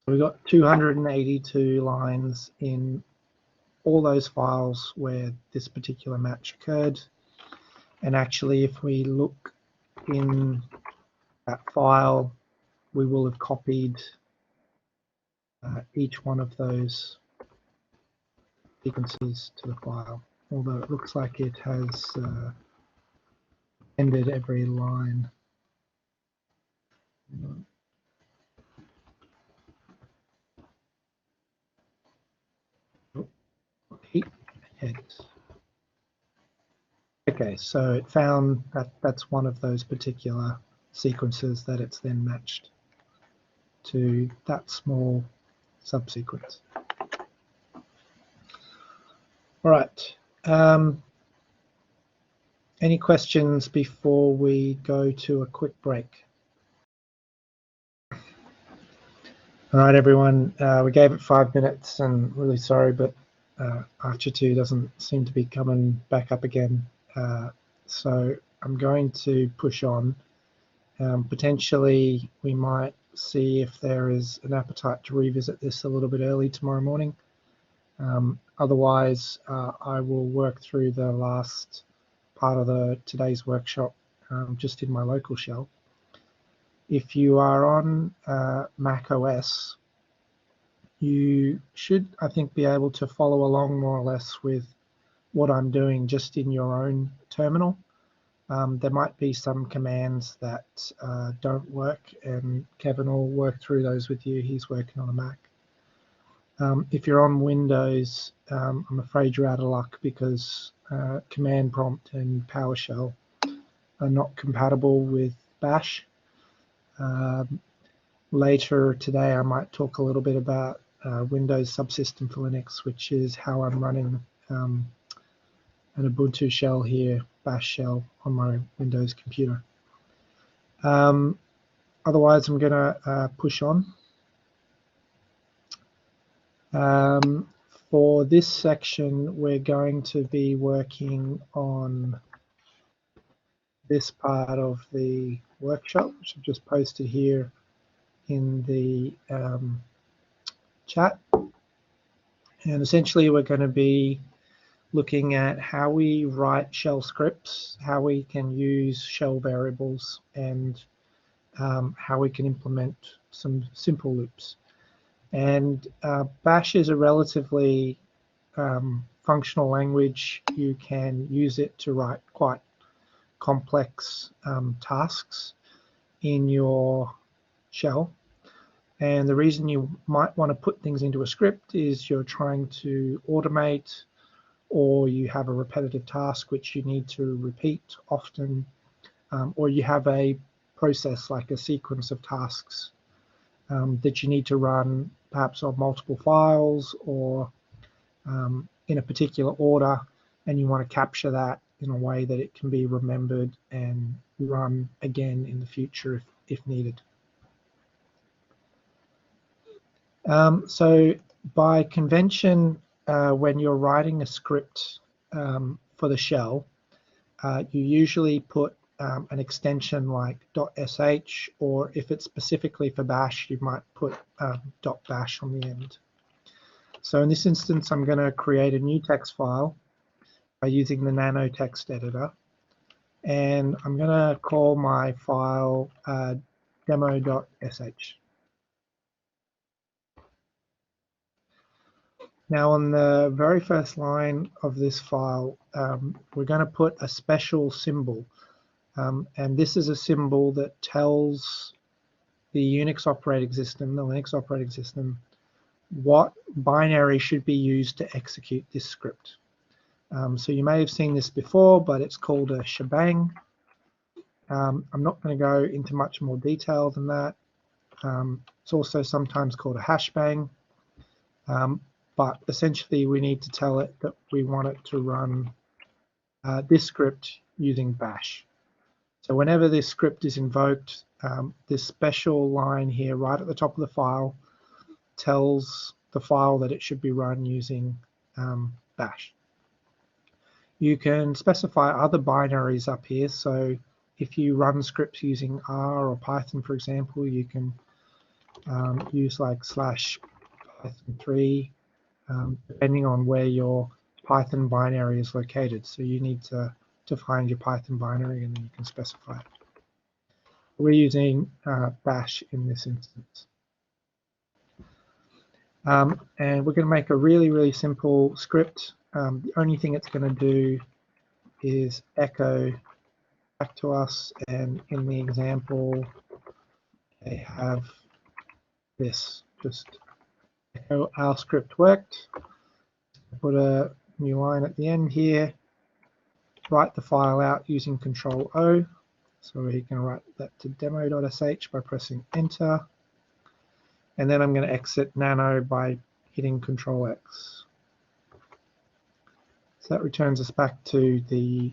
We got 282 lines in all those files where this particular match occurred. And actually, if we look in that file, we will have copied each one of those sequences to the file, although it looks like it has ended every line. Okay, so it found that that's one of those particular sequences that it's then matched. to that small subsequence. All right. Any questions before we go to a quick break? All right, everyone. We gave it 5 minutes, and really sorry, but ARCHER2 doesn't seem to be coming back up again. So I'm going to push on. Potentially, we might see if there is an appetite to revisit this a little bit early tomorrow morning. Otherwise, I will work through the last part of today's workshop just in my local shell. If you are on Mac OS, you should, I think, be able to follow along more or less with what I'm doing just in your own terminal. There might be some commands that don't work, and Kevin will work through those with you. He's working on a Mac. If you're on Windows, I'm afraid you're out of luck because Command Prompt and PowerShell are not compatible with Bash. Later today, I might talk a little bit about Windows Subsystem for Linux, which is how I'm running an Ubuntu shell here, Bash shell, on my Windows computer. Otherwise, I'm going to push on. For this section, we're going to be working on this part of the workshop, which I've just posted here in the chat. And essentially, we're going to be looking at how we write shell scripts, how we can use shell variables, and how we can implement some simple loops. And Bash is a relatively functional language. You can use it to write quite complex tasks in your shell. And the reason you might want to put things into a script is you're trying to automate, or you have a repetitive task which you need to repeat often, or you have a process like a sequence of tasks that you need to run perhaps on multiple files or in a particular order, and you want to capture that in a way that it can be remembered and run again in the future if needed. So by convention, when you're writing a script for the shell, you usually put an extension like .sh, or if it's specifically for Bash, you might put .bash on the end. So in this instance, I'm going to create a new text file by using the Nano text editor, and I'm going to call my file demo.sh. Now on the very first line of this file, we're going to put a special symbol. And this is a symbol that tells the Unix operating system, the Linux operating system, what binary should be used to execute this script. So you may have seen this before, but it's called a shebang. I'm not going to go into much more detail than that. It's also sometimes called a hashbang. But essentially, we need to tell it that we want it to run this script using Bash. So whenever this script is invoked, this special line here right at the top of the file tells the file that it should be run using Bash. You can specify other binaries up here. So if you run scripts using R or Python, for example, you can use like /Python3, depending on where your Python binary is located. So you need to find your Python binary, and then you can specify it. We're using Bash in this instance. And we're going to make a really, really simple script. The only thing it's going to do is echo back to us, and in the example, they have this, just echo our script worked. Put a new line at the end here. Write the file out using Control-O. So we can write that to demo.sh by pressing Enter. And then I'm going to exit nano by hitting Control X. So that returns us back to the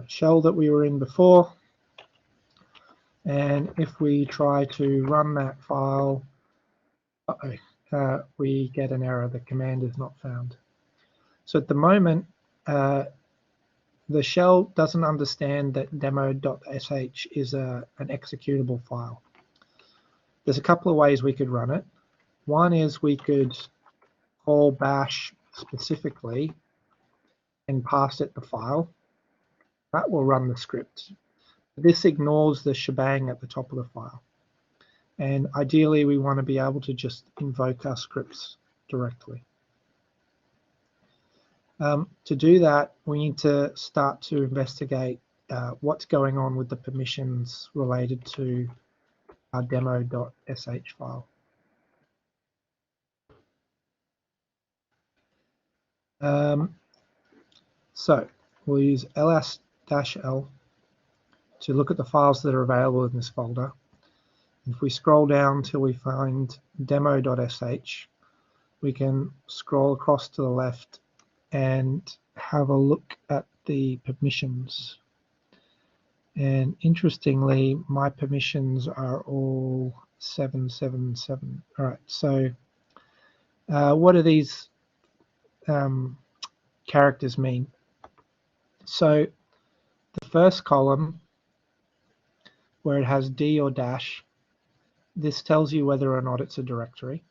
shell that we were in before. And if we try to run that file, we get an error. The command is not found. So at the moment, the shell doesn't understand that demo.sh is an executable file. There's a couple of ways we could run it. One is we could call bash specifically and pass it the file. That will run the script. This ignores the shebang at the top of the file. And ideally, we want to be able to just invoke our scripts directly. To do that, we need to start to investigate what's going on with the permissions related to our demo.sh file. So we'll use ls-l to look at the files that are available in this folder. If we scroll down till we find demo.sh, we can scroll across to the left and have a look at the permissions. And interestingly, my permissions are all 777. All right, so what do these characters mean? So the first column, where it has D or dash, this tells you whether or not it's a directory.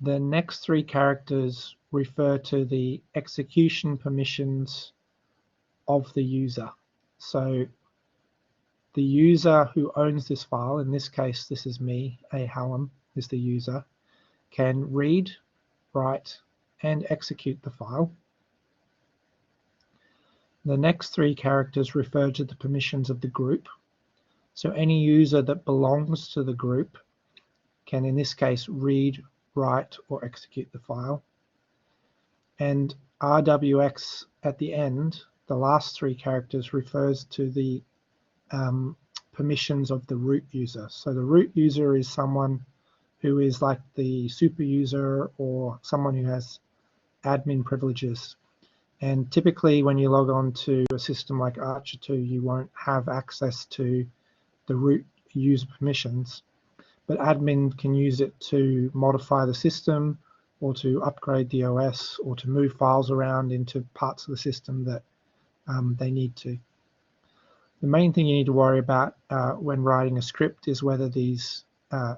The next three characters refer to the execution permissions of the user. So the user who owns this file, in this case this is me, Hallam is the user, can read, write, and execute the file. The next three characters refer to the permissions of the group. So any user that belongs to the group can, in this case, read, write, or execute the file. And RWX at the end, the last three characters, refers to the permissions of the root user. So the root user is someone who is like the super user or someone who has admin privileges. And typically when you log on to a system like ARCHER2, you won't have access to the root user permissions, but admin can use it to modify the system or to upgrade the OS or to move files around into parts of the system that they need to. The main thing you need to worry about when writing a script is whether these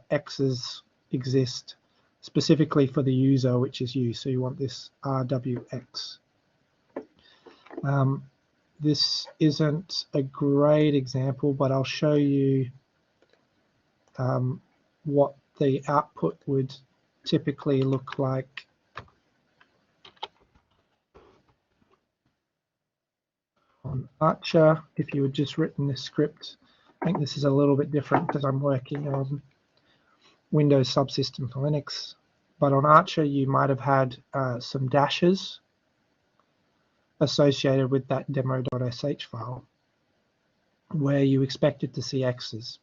X's exist specifically for the user, which is you. So you want this RWX. This isn't a great example, but I'll show you what the output would typically look like. On Archer, if you had just written this script. I think this is a little bit different because I'm working on Windows subsystem for Linux. But on Archer, you might have had some dashes associated with that demo.sh file where you expected to see X's.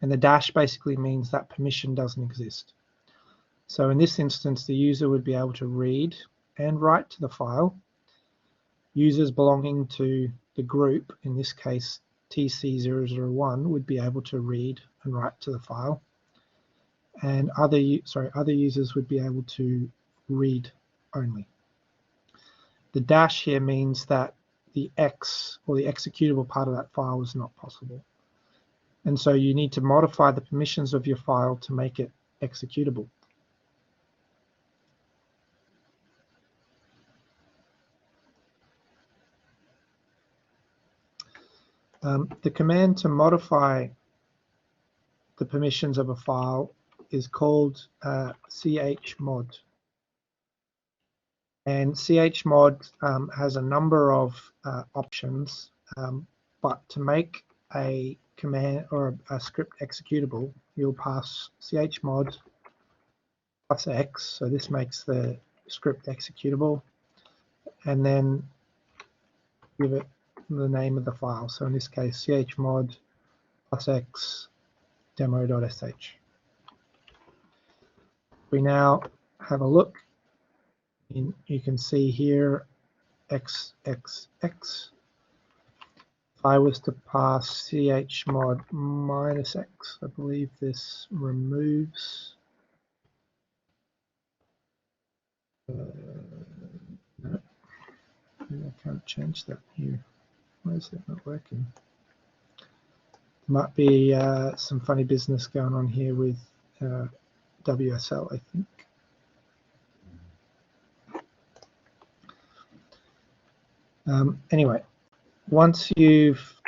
And the dash basically means that permission doesn't exist. So in this instance, the user would be able to read and write to the file. Users belonging to the group, in this case TC001, would be able to read and write to the file. And other users would be able to read only. The dash here means that the X, or the executable part of that file, is not possible. And so you need to modify the permissions of your file to make it executable. The command to modify the permissions of a file is called chmod. And chmod has a number of options, but to make a command or a script executable, you'll pass chmod plus X, so this makes the script executable, and then give it the name of the file. So in this case, chmod plus X demo.sh. We now have a look. You can see here x. If I was to pass chmod -x, I believe this removes. No, I can't change that here. Why is that not working? There might be some funny business going on here with WSL, I think. Anyway, once you've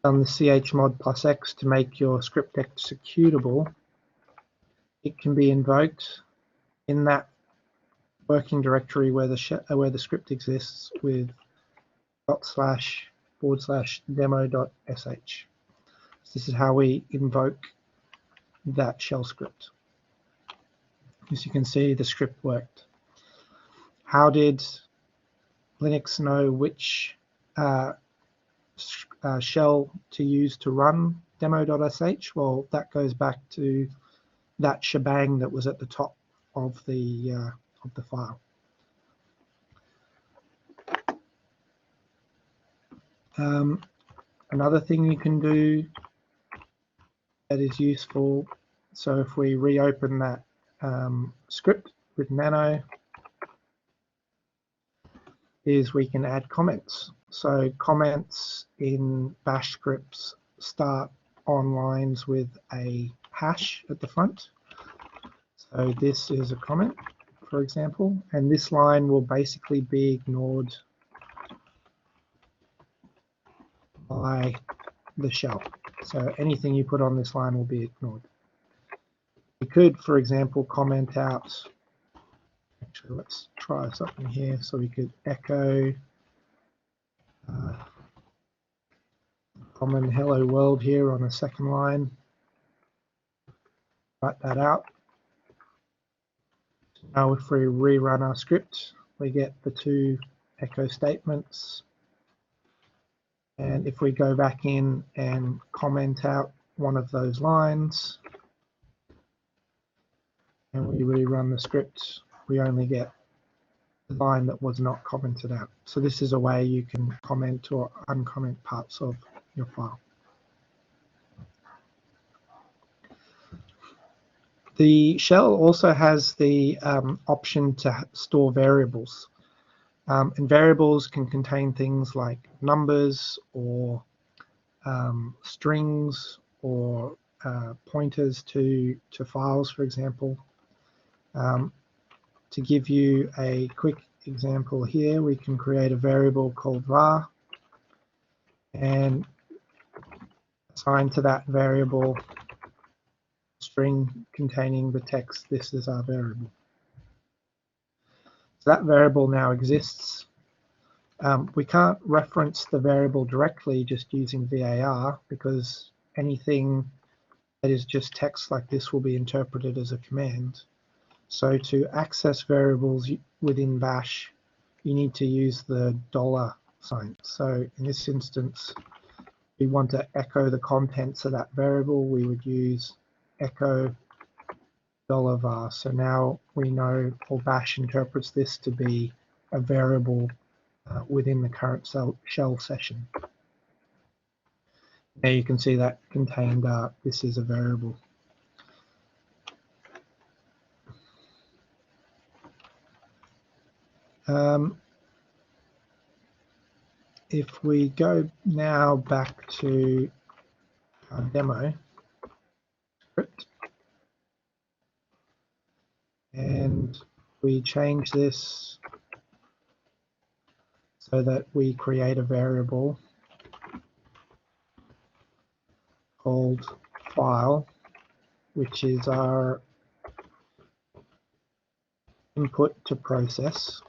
done the chmod +x to make your script executable, it can be invoked in that working directory where the script exists with //demo.sh. This is how we invoke that shell script. As you can see, the script worked. How did Linux know which shell to use to run demo.sh? Well, that goes back to that shebang that was at the top of the file. Another thing you can do that is useful, so if we reopen that script with nano, is we can add comments. So comments in bash scripts start on lines with a hash at the front. So this is a comment, for example, and this line will basically be ignored by the shell. So anything you put on this line will be ignored. You could, for example, comment out, actually let's try something here. So we could echo common hello world here on a second line. Write that out. Now if we rerun our script, we get the two echo statements. And if we go back in and comment out one of those lines, and we rerun the script, we only get the line that was not commented out. So this is a way you can comment or uncomment parts of your file. The shell also has the option to store variables. And variables can contain things like numbers or strings or pointers to files, for example. To give you a quick example here, we can create a variable called var and assign to that variable string containing the text, this is our variable. So that variable now exists. We can't reference the variable directly just using var because anything that is just text like this will be interpreted as a command. So to access variables within bash, you need to use the $sign. So in this instance, we want to echo the contents of that variable, we would use echo $var. So now we know, or bash interprets this to be a variable within the current shell session. Now you can see that contained this is a variable. If we go now back to our demo script and we change this so that we create a variable called file, which is our input to process.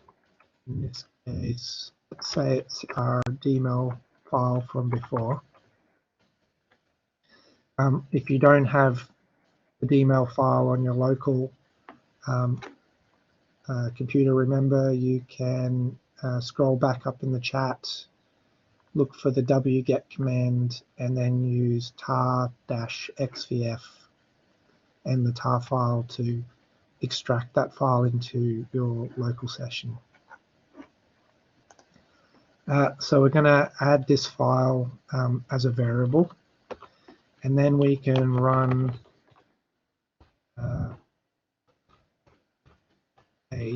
In this case, let's say it's our DML file from before. If you don't have the DML file on your local computer, remember you can scroll back up in the chat look for the wget command and then use tar-xvf and the tar file to extract that file into your local session. So we're going to add this file as a variable, and then we can run a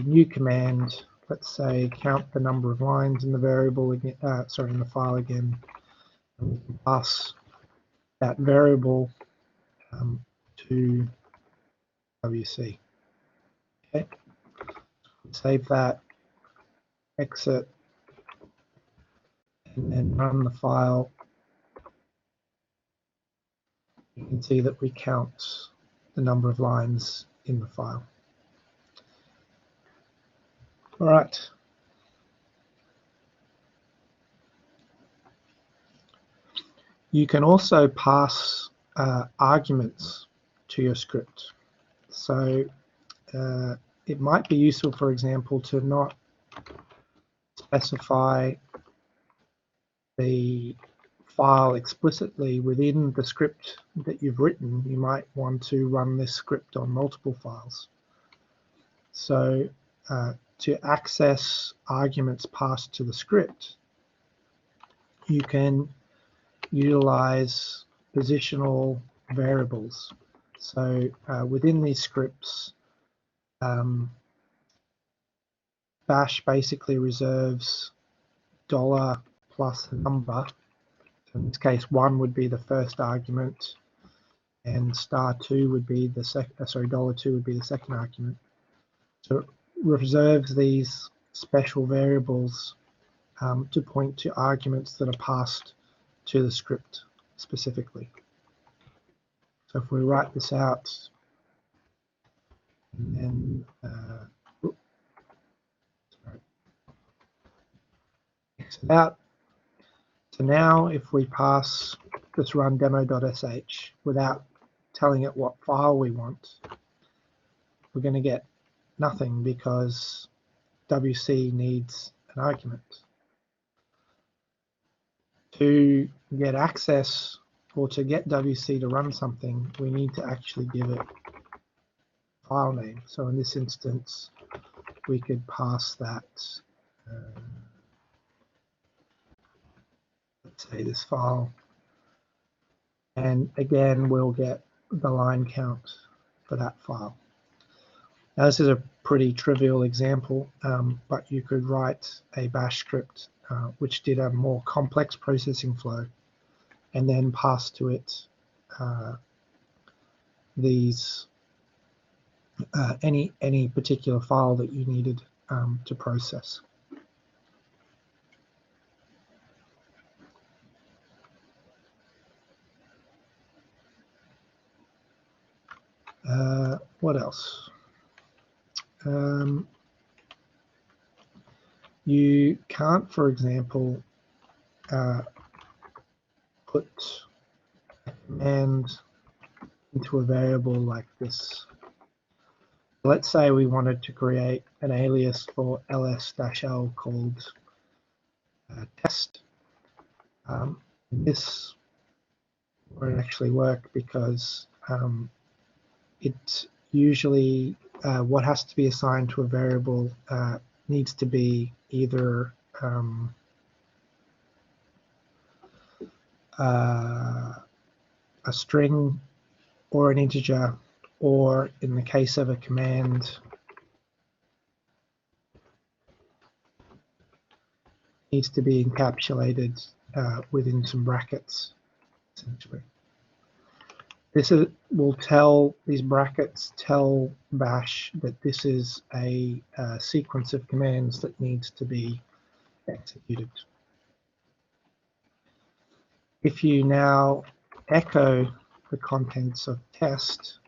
new command. Let's say count the number of lines in the variable again, in the file again, and we can pass that variable to WC. Okay, save that, exit, and then run the file. You can see that we count the number of lines in the file. All right. You can also pass arguments to your script. So it might be useful, for example, to not specify the file explicitly within the script that you've written. You might want to run this script on multiple files. So to access arguments passed to the script, you can utilize positional variables. So within these scripts, bash basically reserves $ plus a number. In this case, 1 would be the first argument, and $2 would be the $2 would be the second argument. So it reserves these special variables to point to arguments that are passed to the script specifically. So if we write this out and then exit out. So now if we just run demo.sh without telling it what file we want, we're going to get nothing because WC needs an argument. To get access or to get WC to run something, we need to actually give it a file name. So in this instance, we could pass that, let's say this file, and again, we'll get the line count for that file. Now, this is a pretty trivial example, but you could write a bash script which did a more complex processing flow and then pass to it any particular file that you needed to process. What else? You can't, for example, put a command into a variable like this. Let's say we wanted to create an alias for ls-l called test. This won't actually work because it usually what has to be assigned to a variable needs to be either a string or an integer, or in the case of a command, needs to be encapsulated within some brackets, essentially. These brackets tell bash that this is a sequence of commands that needs to be executed. If you now echo the contents of test,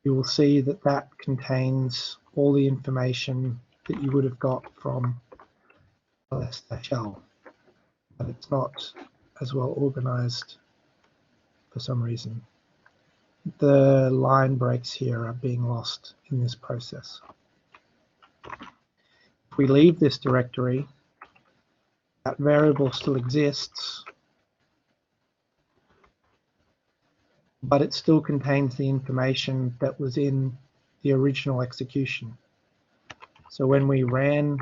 you will see that that contains all the information that you would have got from ls-l, but it's not as well organized for some reason. The line breaks here are being lost in this process. If we leave this directory that variable still exists, but it still contains the information that was in the original execution. So when we ran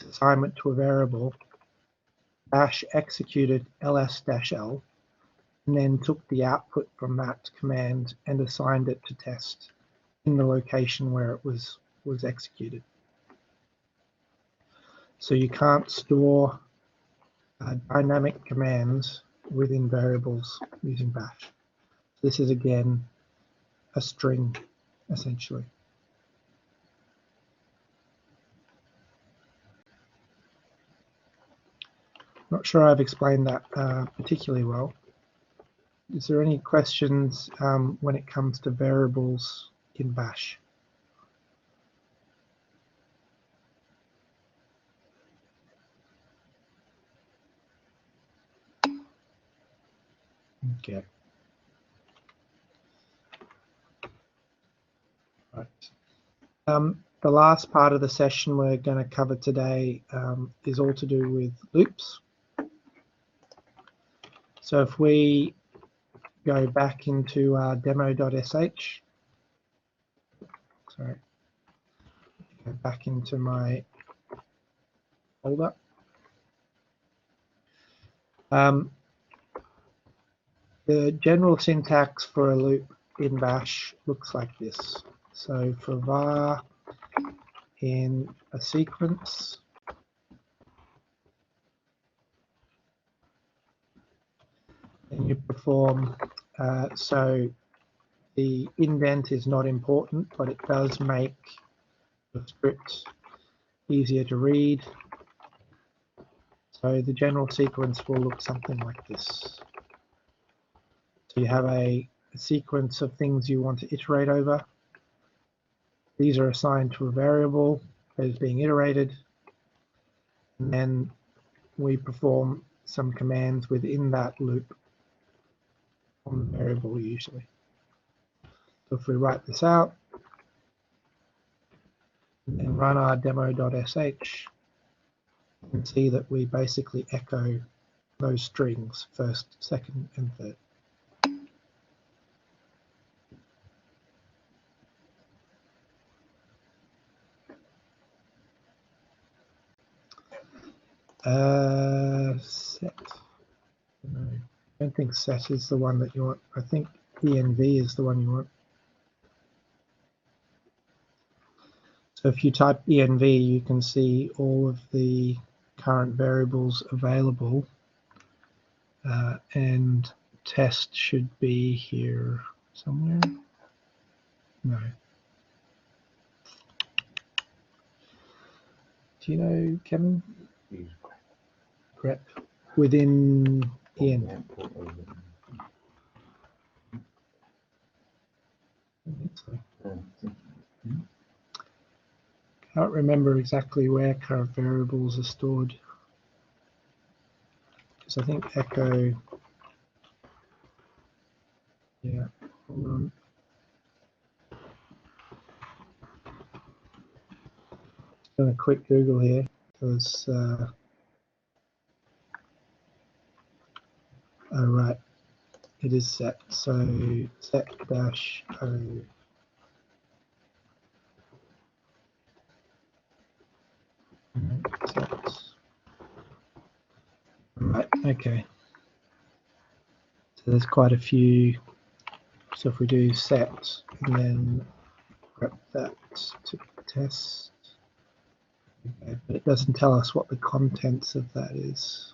assignment to a variable, bash executed ls-l and then took the output from that command and assigned it to test in the location where it was executed. So you can't store dynamic commands within variables using bash. This is again a string essentially. Not sure I've explained that particularly well. Is there any questions when it comes to variables in bash? Okay. Right. The last part of the session we're going to cover today is all to do with loops. So if we go back into our demo.sh, sorry, go back into my folder. The general syntax for a loop in bash looks like this. So for var in a sequence, and you perform, so the indent is not important, but it does make the script easier to read. So the general sequence will look something like this. So you have a sequence of things you want to iterate over. These are assigned to a variable that is being iterated. And then we perform some commands within that loop on the variable usually. So if we write this out and run our demo.sh, you can see that we basically echo those strings, first, second, and third. Set. No, I don't think set is the one that you want. I think env is the one you want. So if you type env, you can see all of the current variables available, and test should be here somewhere. No. Do you know, Kevin? Grep within en. I think so. Can't remember exactly where current variables are stored, because I think echo. Yeah, hold on. Just doing a quick Google here, because oh right, it is set. So set dash o. Set. Right, okay. So there's quite a few. So if we do set and then grep that to test, okay, but it doesn't tell us what the contents of that is.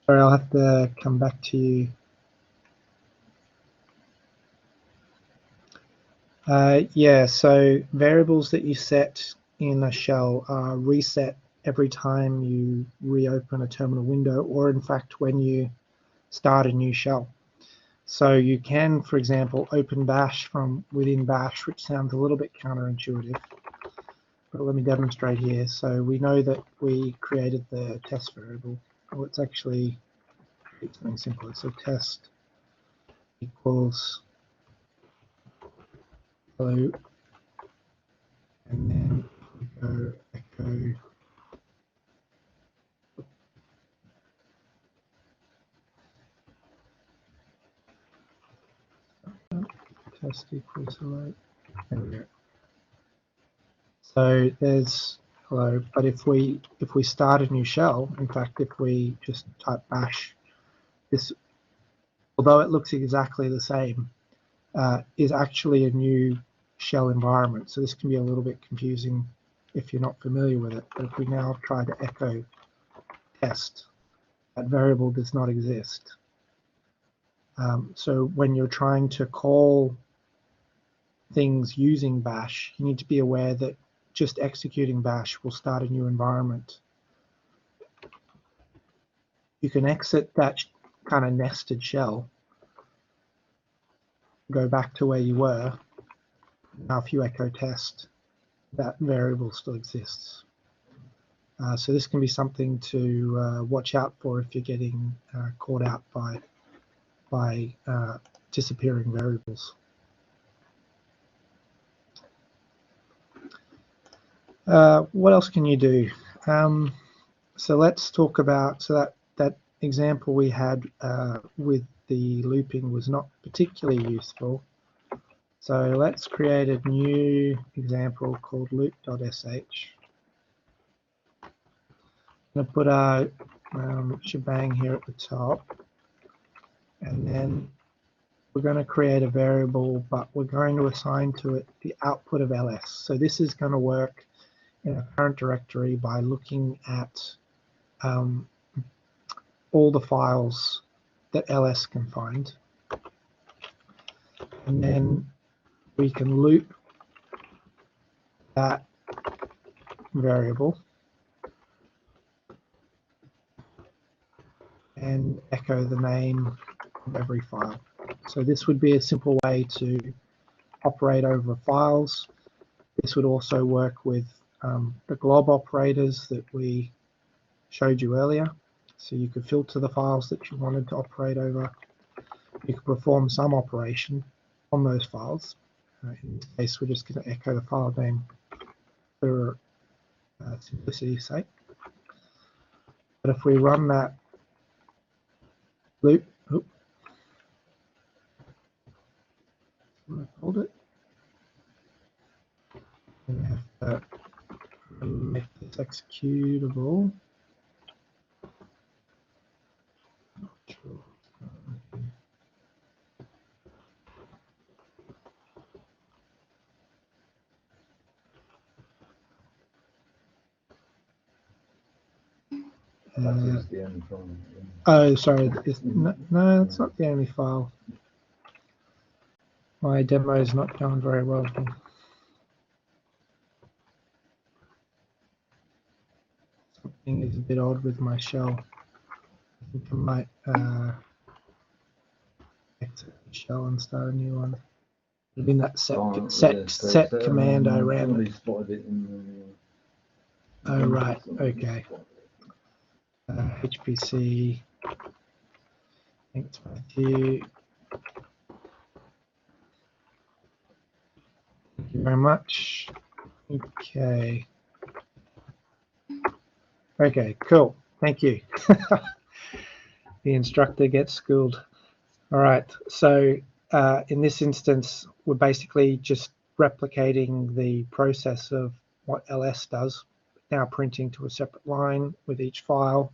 Sorry, I'll have to come back to you. Yeah, so variables that you set in a shell are reset every time you reopen a terminal window, or in fact when you start a new shell. So you can, for example, open bash from within bash, which sounds a little bit counterintuitive, but let me demonstrate here. So we know that we created the test variable. Well, it's actually something simple. So test equals hello, and then we go echo test equals hello. There we go. So there's hello, but if we start a new shell, in fact, if we just type bash, this, although it looks exactly the same, is actually a new shell environment. So this can be a little bit confusing if you're not familiar with it. But if we now try to echo test, that variable does not exist. So when you're trying to call things using bash, you need to be aware that just executing bash will start a new environment. You can exit that kind of nested shell, go back to where you were. Now if you echo test, that variable still exists. So this can be something to watch out for if you're getting caught out by disappearing variables. What else can you do? So let's talk about, so that example we had with the looping was not particularly useful. So let's create a new example called loop.sh. I'm going to put our shebang here at the top, and then we're going to create a variable, but we're going to assign to it the output of ls. So this is going to work in a current directory by looking at all the files that ls can find, and then we can loop that variable and echo the name of every file. So this would be a simple way to operate over files. This would also work with the glob operators that we showed you earlier. So you could filter the files that you wanted to operate over. You could perform some operation on those files. In this case, we're just going to echo the file name for simplicity's sake. But if we run that loop, hold it. We have to make this executable. Oh, sorry. No, it's not the only file. My demo is not going very well here. Something is a bit odd with my shell. I think I might exit the shell and start a new one. It would have been that set command I ran. Oh, right. Okay. HPC. Thanks, Matthew. Thank you very much. Okay. Okay, cool. Thank you. The instructor gets schooled. All right. So in this instance, we're basically just replicating the process of what ls does, now printing to a separate line with each file.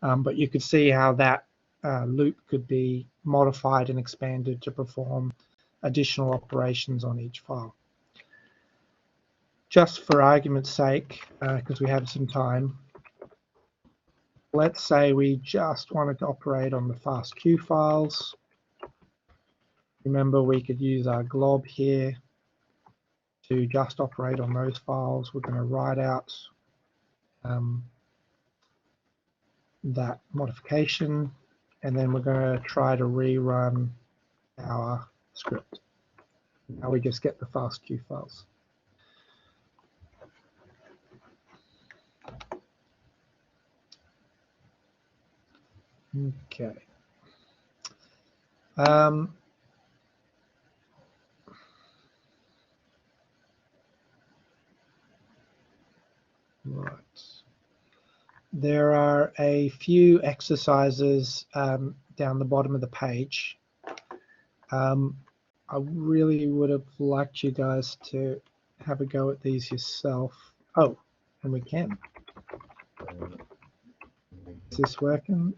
But you could see how that loop could be modified and expanded to perform additional operations on each file. Just for argument's sake, because we have some time, let's say we just wanted to operate on the FASTQ files. Remember, we could use our glob here to just operate on those files, we're going to write out that modification, and then we're going to try to rerun our script. Now we just get the FASTQ files. Okay. Right. There are a few exercises down the bottom of the page. I really would have liked you guys to have a go at these yourself. Oh, and we can. Is this working?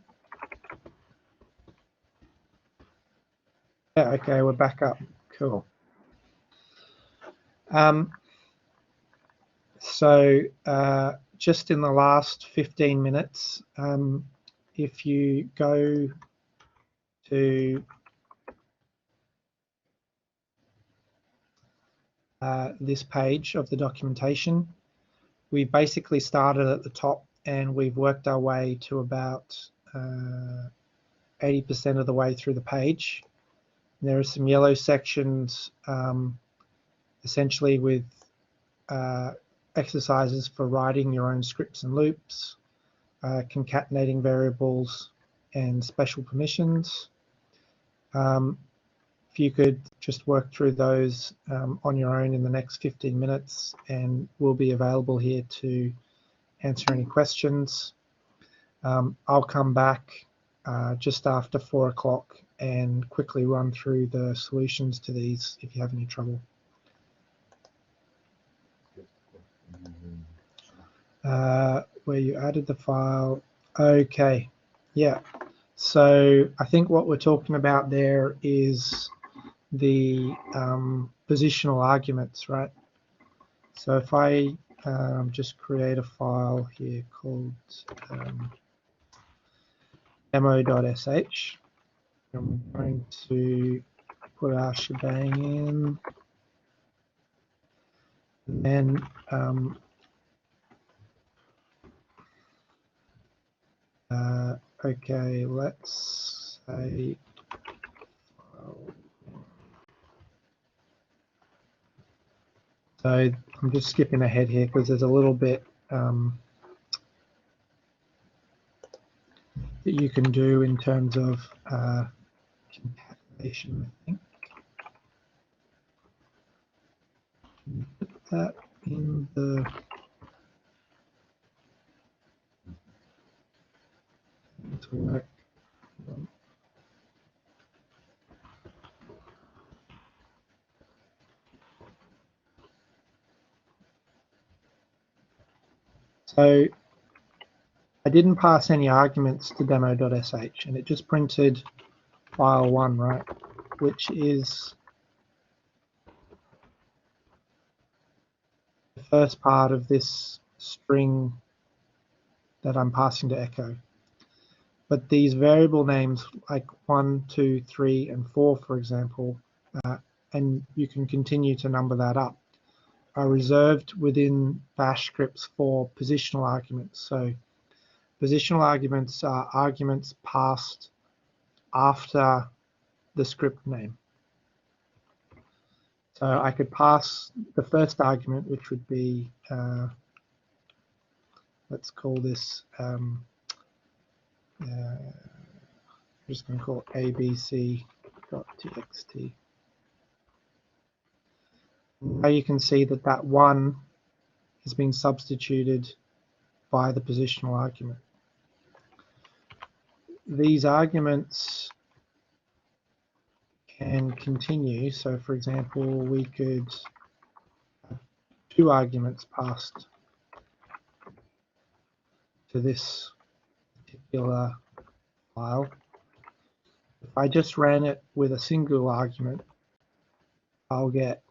Yeah, okay, we're back up. Cool. So just in the last 15 minutes, if you go to this page of the documentation, we basically started at the top and we've worked our way to about 80% of the way through the page. There are some yellow sections essentially with exercises for writing your own scripts and loops, concatenating variables, and special permissions. If you could just work through those on your own in the next 15 minutes, and we'll be available here to answer any questions. I'll come back just after 4 o'clock and quickly run through the solutions to these if you have any trouble. Where you added the file. Okay, yeah. So I think what we're talking about there is the positional arguments, right? So if I just create a file here called demo.sh, I'm going to put our shebang in, and then okay, let's say so I'm just skipping ahead here because there's a little bit that you can do in terms of concatenation, I think. Put that in the to work. So I didn't pass any arguments to demo.sh, and it just printed file 1, right, which is the first part of this string that I'm passing to echo. But these variable names like 1, 2, 3, and 4, for example, and you can continue to number that up, are reserved within bash scripts for positional arguments. So positional arguments are arguments passed after the script name. So I could pass the first argument, which would be, let's call this, I'm just going to call it abc.txt. Now you can see that that 1 has been substituted by the positional argument. These arguments can continue. So for example, we could have 2 arguments passed to this particular file. If I just ran it with a single argument, I'll get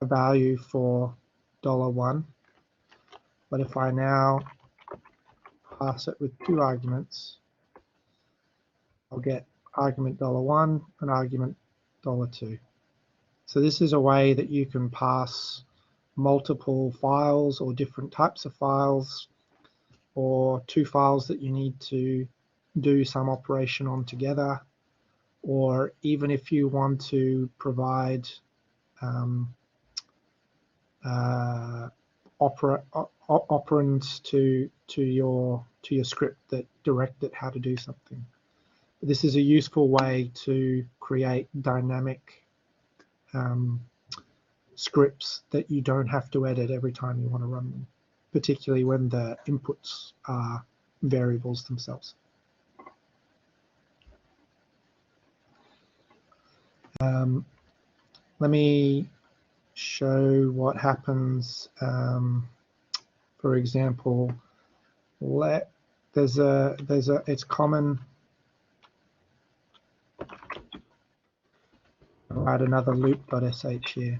a value for $1. But if I now pass it with 2 arguments, I'll get argument $1 and argument $2. So this is a way that you can pass multiple files or different types of files, or two files that you need to do some operation on together, or even if you want to provide operands to your script that direct it how to do something. This is a useful way to create dynamic scripts that you don't have to edit every time you want to run them, particularly when the inputs are variables themselves. Let me show what happens. For example, it's common. I'll add another loop.sh here.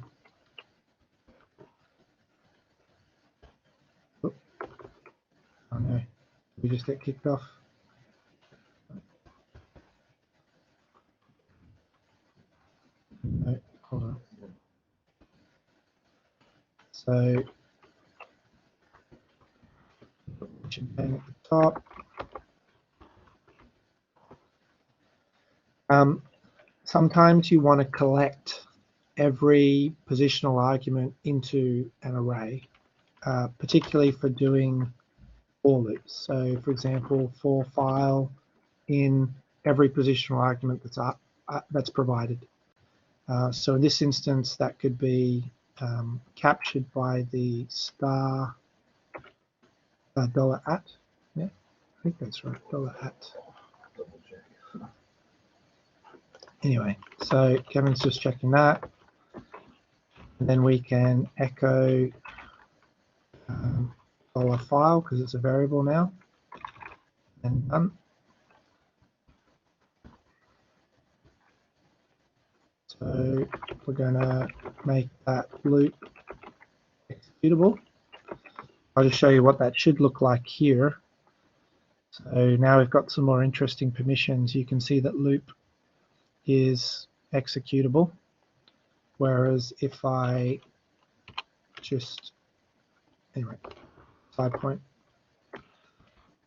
Oh no, we just get kicked off. No, hold on. So at the top. Sometimes you want to collect every positional argument into an array, particularly for doing for loops. So for example, for file in every positional argument that's provided. So in this instance, that could be captured by the star $@. Yeah, I think that's right, $@. Anyway, so Kevin's just checking that. And then we can echo $file because it's a variable now. And done. So we're going to make that loop executable. I'll just show you what that should look like here. So now we've got some more interesting permissions. You can see that loop is executable, whereas if I just, anyway, side point.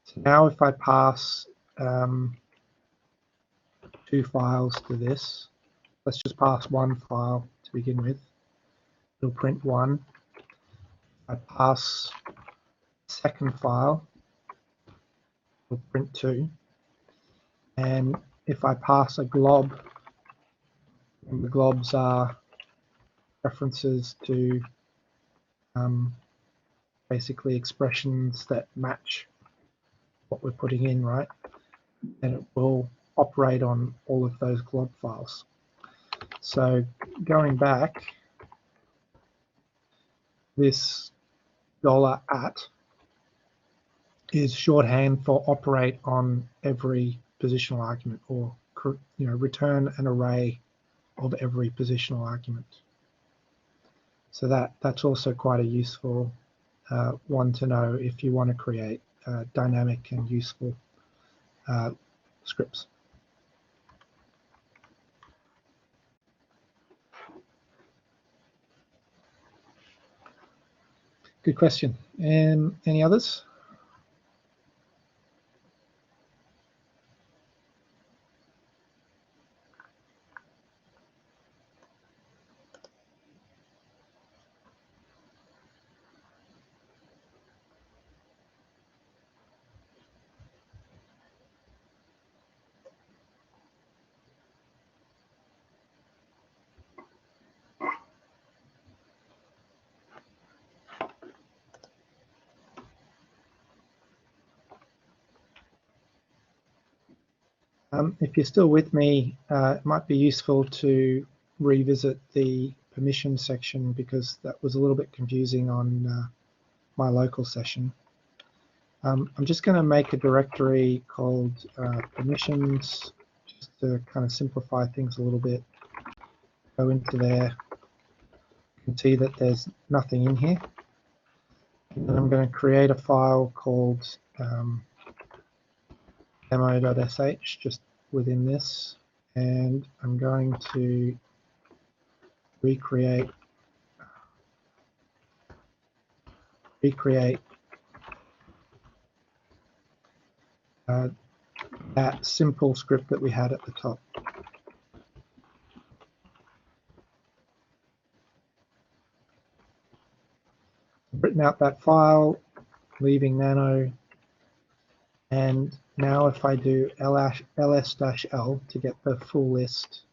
So now if I pass two files to this, let's just pass one file to begin with. It'll print 1. I pass second file, it'll print 2. And if I pass a glob, and the globs are references to basically expressions that match what we're putting in, right? And it will operate on all of those glob files. So going back, this $@ is shorthand for operate on every positional argument, or return an array of every positional argument. So that's also quite a useful one to know if you want to create dynamic and useful scripts. Good question. Any others? If you're still with me, it might be useful to revisit the permission section because that was a little bit confusing on my local session. I'm just going to make a directory called permissions just to kind of simplify things a little bit. Go into there. You can see that there's nothing in here. And I'm going to create a file called demo.sh just within this, and I'm going to recreate that simple script that we had at the top. I've written out that file, leaving nano, and now if I do ls-l to get the full list,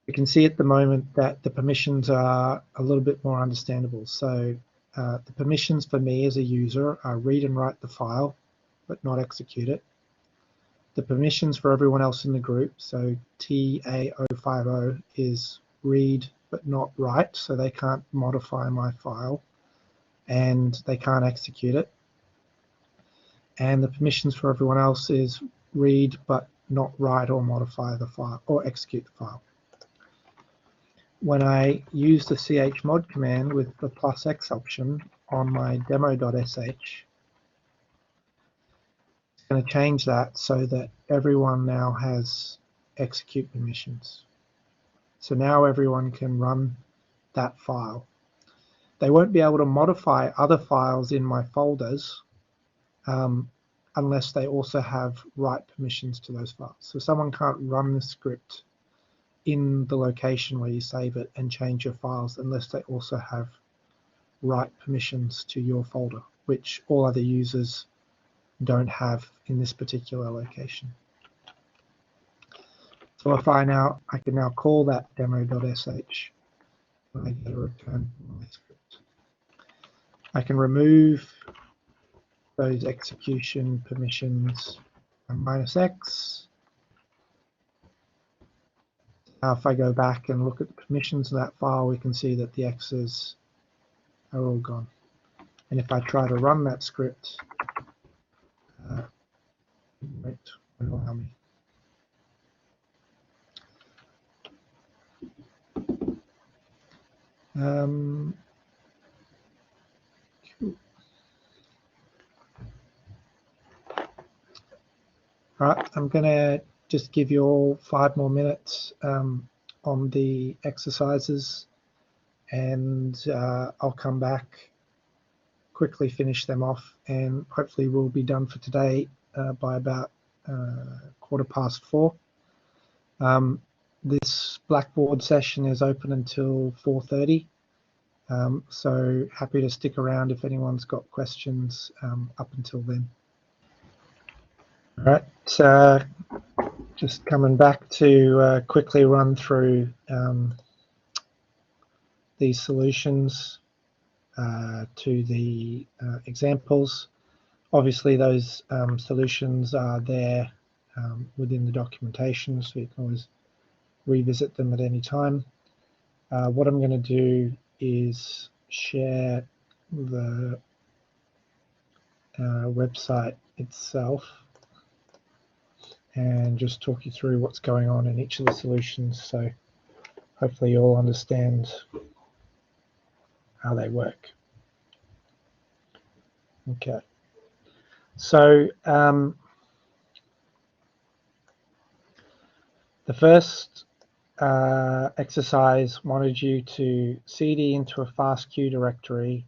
we can see at the moment that the permissions are a little bit more understandable. So the permissions for me as a user are read and write the file, but not execute it. The permissions for everyone else in the group, so TA050 is read but not write, so they can't modify my file and they can't execute it. And the permissions for everyone else is read but not write or modify the file or execute the file. When I use the chmod command with the +x option on my demo.sh, it's going to change that so that everyone now has execute permissions. So now everyone can run that file. They won't be able to modify other files in my folders unless they also have write permissions to those files. So someone can't run the script in the location where you save it and change your files unless they also have write permissions to your folder, which all other users don't have in this particular location. So if I can now call that demo.sh when I get a return from my script. I can remove those execution permissions -x. Now if I go back and look at the permissions of that file, we can see that the x's are all gone. And if I try to run that script, it won't allow me. All right, I'm going to just give you all 5 more minutes on the exercises, and I'll come back, quickly finish them off, and hopefully we'll be done for today by about 4:15. This Blackboard session is open until 4:30, so happy to stick around if anyone's got questions up until then. All right, just coming back to quickly run through these solutions to the examples. Obviously those solutions are there within the documentation, so you can always revisit them at any time. What I'm going to do is share the website itself and just talk you through what's going on in each of the solutions, so hopefully you all understand how they work. Okay, so the first exercise wanted you to cd into a FASTQ directory,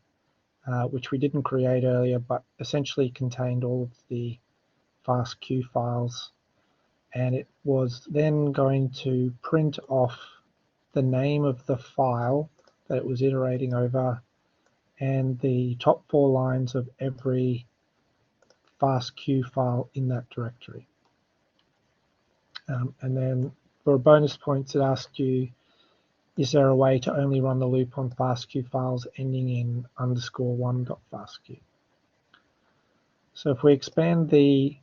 which we didn't create earlier, but essentially contained all of the FASTQ files. And it was then going to print off the name of the file that it was iterating over and the top 4 lines of every FASTQ file in that directory. And then for bonus points, it asked you, is there a way to only run the loop on FASTQ files ending in _1.FASTQ? So if we expand the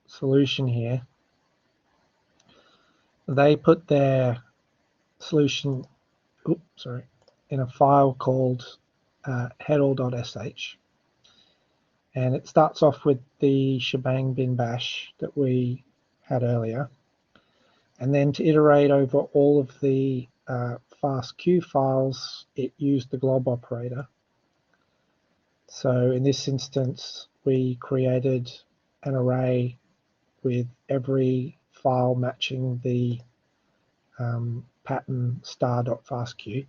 solution here, they put their solution in a file called headall.sh, and it starts off with the shebang bin bash that we had earlier, and then to iterate over all of the FASTQ files, it used the glob operator. So in this instance, we created an array with every file matching the pattern star.fastq,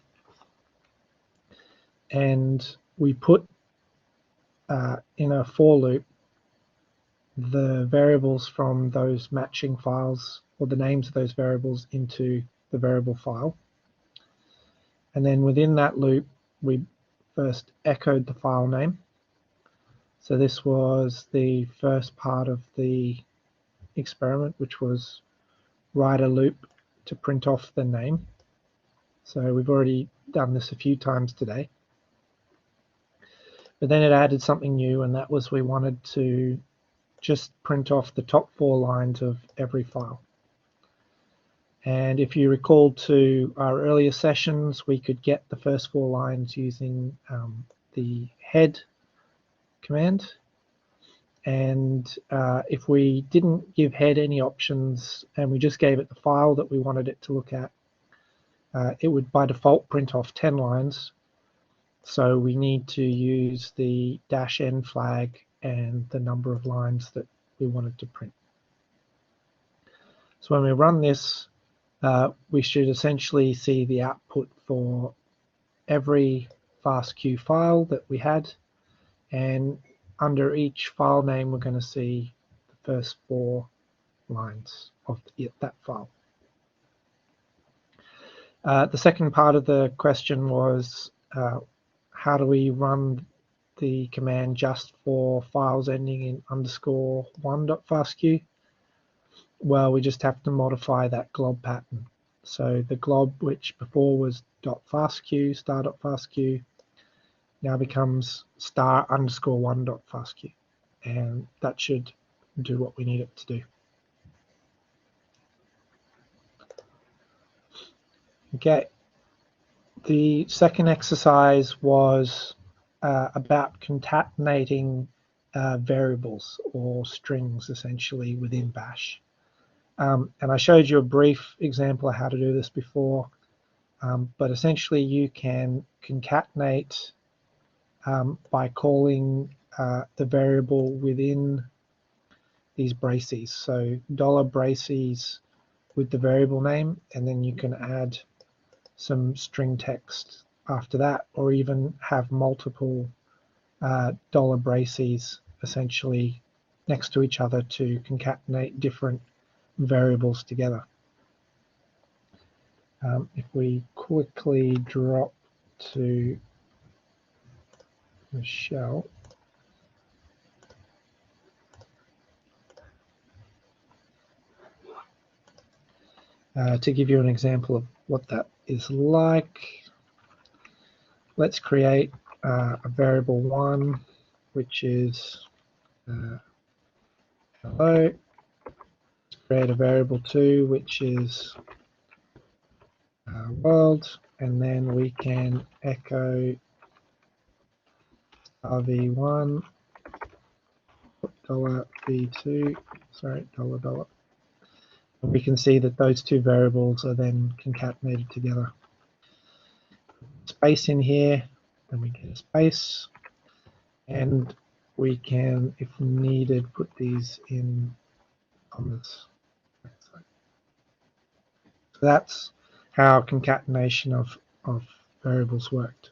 and we put in a for loop the variables from those matching files, or the names of those variables, into the variable file. And then within that loop, we first echoed the file name. So this was the first part of the experiment, which was write a loop to print off the name. So we've already done this a few times today. But then it added something new, and that was we wanted to just print off the top 4 lines of every file. And if you recall to our earlier sessions, we could get the first 4 lines using the head command. And if we didn't give head any options and we just gave it the file that we wanted it to look at, it would by default print off 10 lines. So we need to use the -n flag and the number of lines that we wanted to print. So when we run this, we should essentially see the output for every FASTQ file that we had, and under each file name we're going to see the first 4 lines of that file. The second part of the question was how do we run the command just for files ending in _1.fastq? Well, we just have to modify that glob pattern. So the glob, which before was .fastq, star.fastq, now becomes star_1.fastq, and that should do what we need it to do. Okay, the second exercise was about concatenating variables or strings essentially within Bash. And I showed you a brief example of how to do this before, but essentially you can concatenate by calling the variable within these braces. So $braces with the variable name, and then you can add some string text after that, or even have multiple $braces essentially next to each other to concatenate different variables together. If we quickly drop to the shell, to give you an example of what that is like, let's create a variable 1, which is hello. Let's create a variable 2, which is world, and then we can echo $v1 $v2, sorry, $. And we can see that those 2 variables are then concatenated together. Space in here, then we get a space, and we can, if needed, put these in commas. So that's how concatenation of variables worked.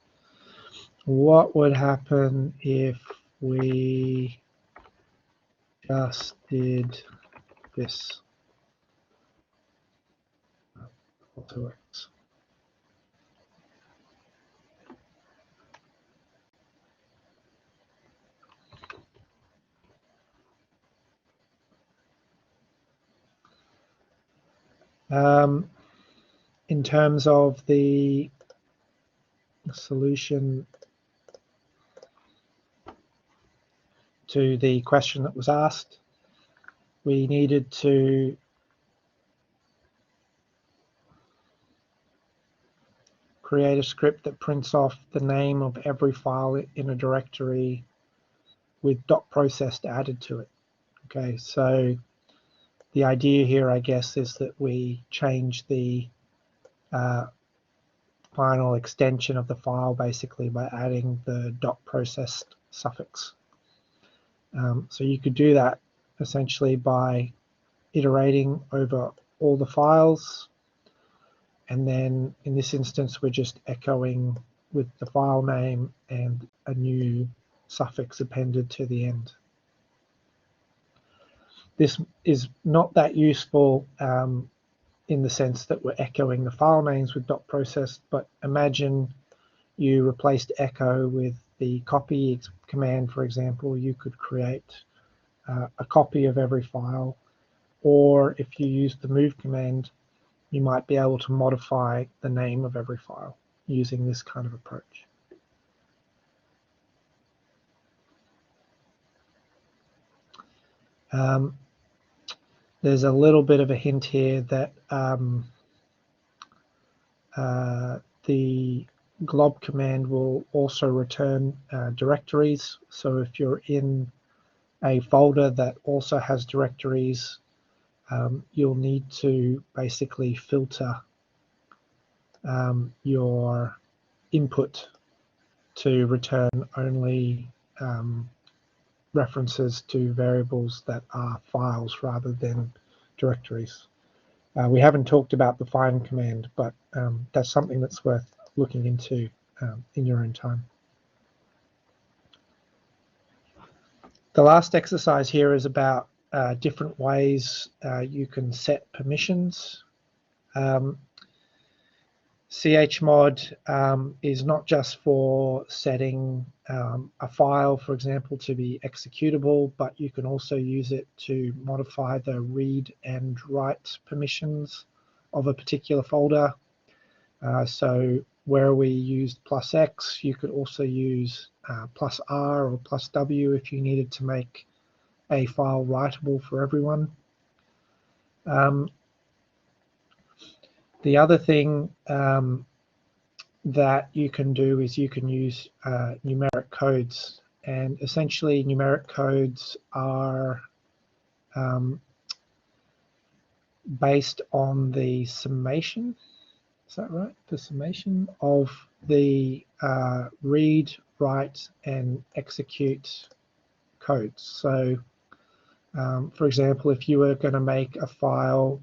What would happen if we just did this? Also works. In terms of the solution to the question that was asked, we needed to create a script that prints off the name of every file in a directory with .processed added to it. Okay, so the idea here, I guess, is that we change the final extension of the file basically by adding the .processed suffix. So you could do that essentially by iterating over all the files, And then in this instance, we're just echoing with the file name and a new suffix appended to the end. This is not that useful in the sense that we're echoing the file names with .process, but imagine you replaced echo with the copy command, for example. You could create a copy of every file, or if you use the move command, you might be able to modify the name of every file using this kind of approach. There's a little bit of a hint here that the glob command will also return directories. So if you're in a folder that also has directories, you'll need to basically filter your input to return only references to variables that are files rather than directories. We haven't talked about the find command, but that's something that's worth looking into in your own time. The last exercise here is about different ways you can set permissions. chmod is not just for setting a file, for example, to be executable, but you can also use it to modify the read and write permissions of a particular folder. So where we used +X, you could also use +R or +W if you needed to make a file writable for everyone. The other thing that you can do is you can use numeric codes, and essentially numeric codes are based on the summation, is that right? The summation of the read, write, and execute codes. So for example, if you were going to make a file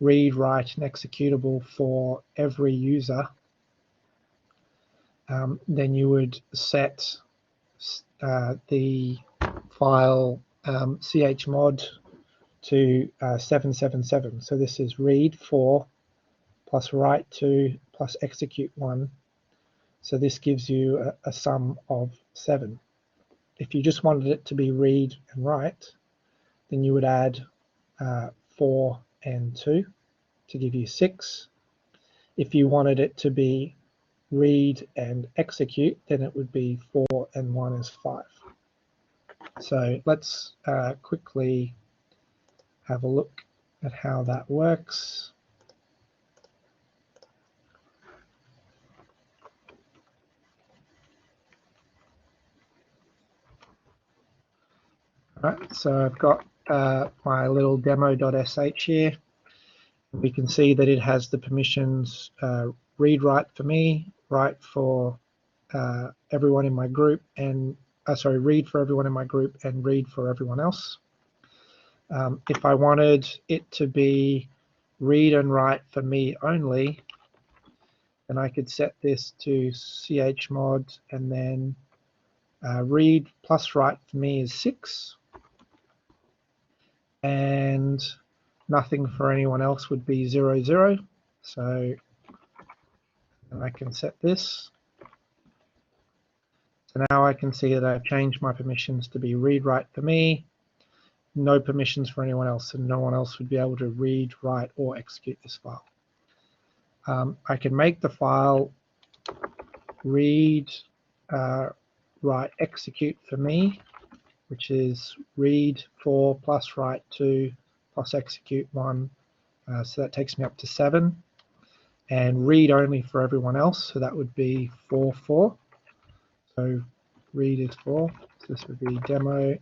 read, write, and executable for every user, then you would set the file chmod to 777. So this is read 4 plus write 2 plus execute 1. So this gives you a sum of 7. If you just wanted it to be read and write, then you would add 4 and 2 to give you 6. If you wanted it to be read and execute, then it would be 4 and 1 is 5. So let's quickly have a look at how that works. All right, so I've got my little demo.sh here. We can see that it has the permissions read, write for me, write for everyone in my group, and sorry, read for everyone in my group and read for everyone else. If I wanted it to be read and write for me only, then I could set this to chmod, and then read plus write for me is 6, and nothing for anyone else would be 0, 0. So I can set this. So now I can see that I've changed my permissions to be read, write for me, no permissions for anyone else, and no one else would be able to read, write, or execute this file. I can make the file read, write, execute for me, which is read 4 plus write 2 plus execute 1. So that takes me up to 7. And read only for everyone else, so that would be 4, 4. So read is 4. So this would be demo.sh.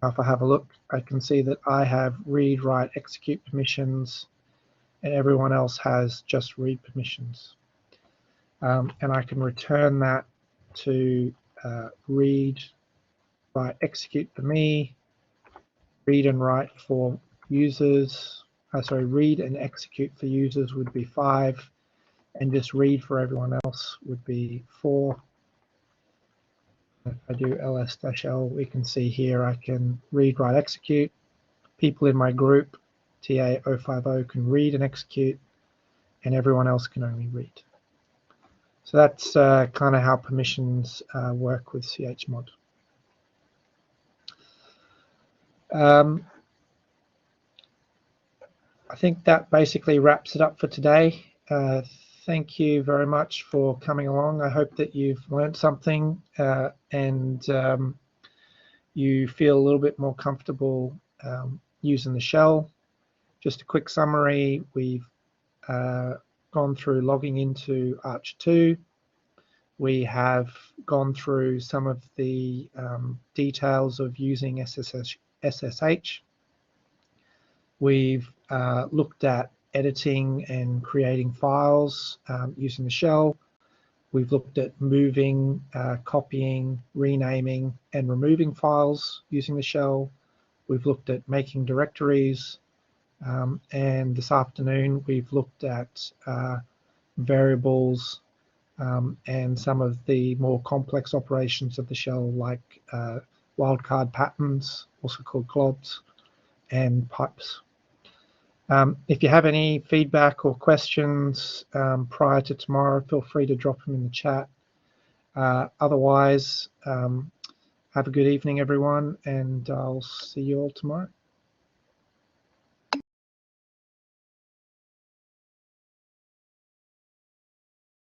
Now if I have a look, I can see that I have read, write, execute permissions, and everyone else has just read permissions. And I can return that to read, write, execute for me, read and write for users, read and execute for users would be 5, and just read for everyone else would be 4. If I do ls-l, we can see here I can read, write, execute. People in my group, TA050, can read and execute, and everyone else can only read. So that's kind of how permissions work with chmod. I think that basically wraps it up for today. Thank you very much for coming along. I hope that you've learned something and you feel a little bit more comfortable using the shell. Just a quick summary, we've gone through logging into ARCHER2. We have gone through some of the details of using SSH. We've looked at editing and creating files using the shell. We've looked at moving, copying, renaming, and removing files using the shell. We've looked at making directories. And this afternoon, we've looked at variables and some of the more complex operations of the shell, like wildcard patterns, also called globs, and pipes. If you have any feedback or questions prior to tomorrow, feel free to drop them in the chat. Otherwise, have a good evening, everyone, and I'll see you all tomorrow.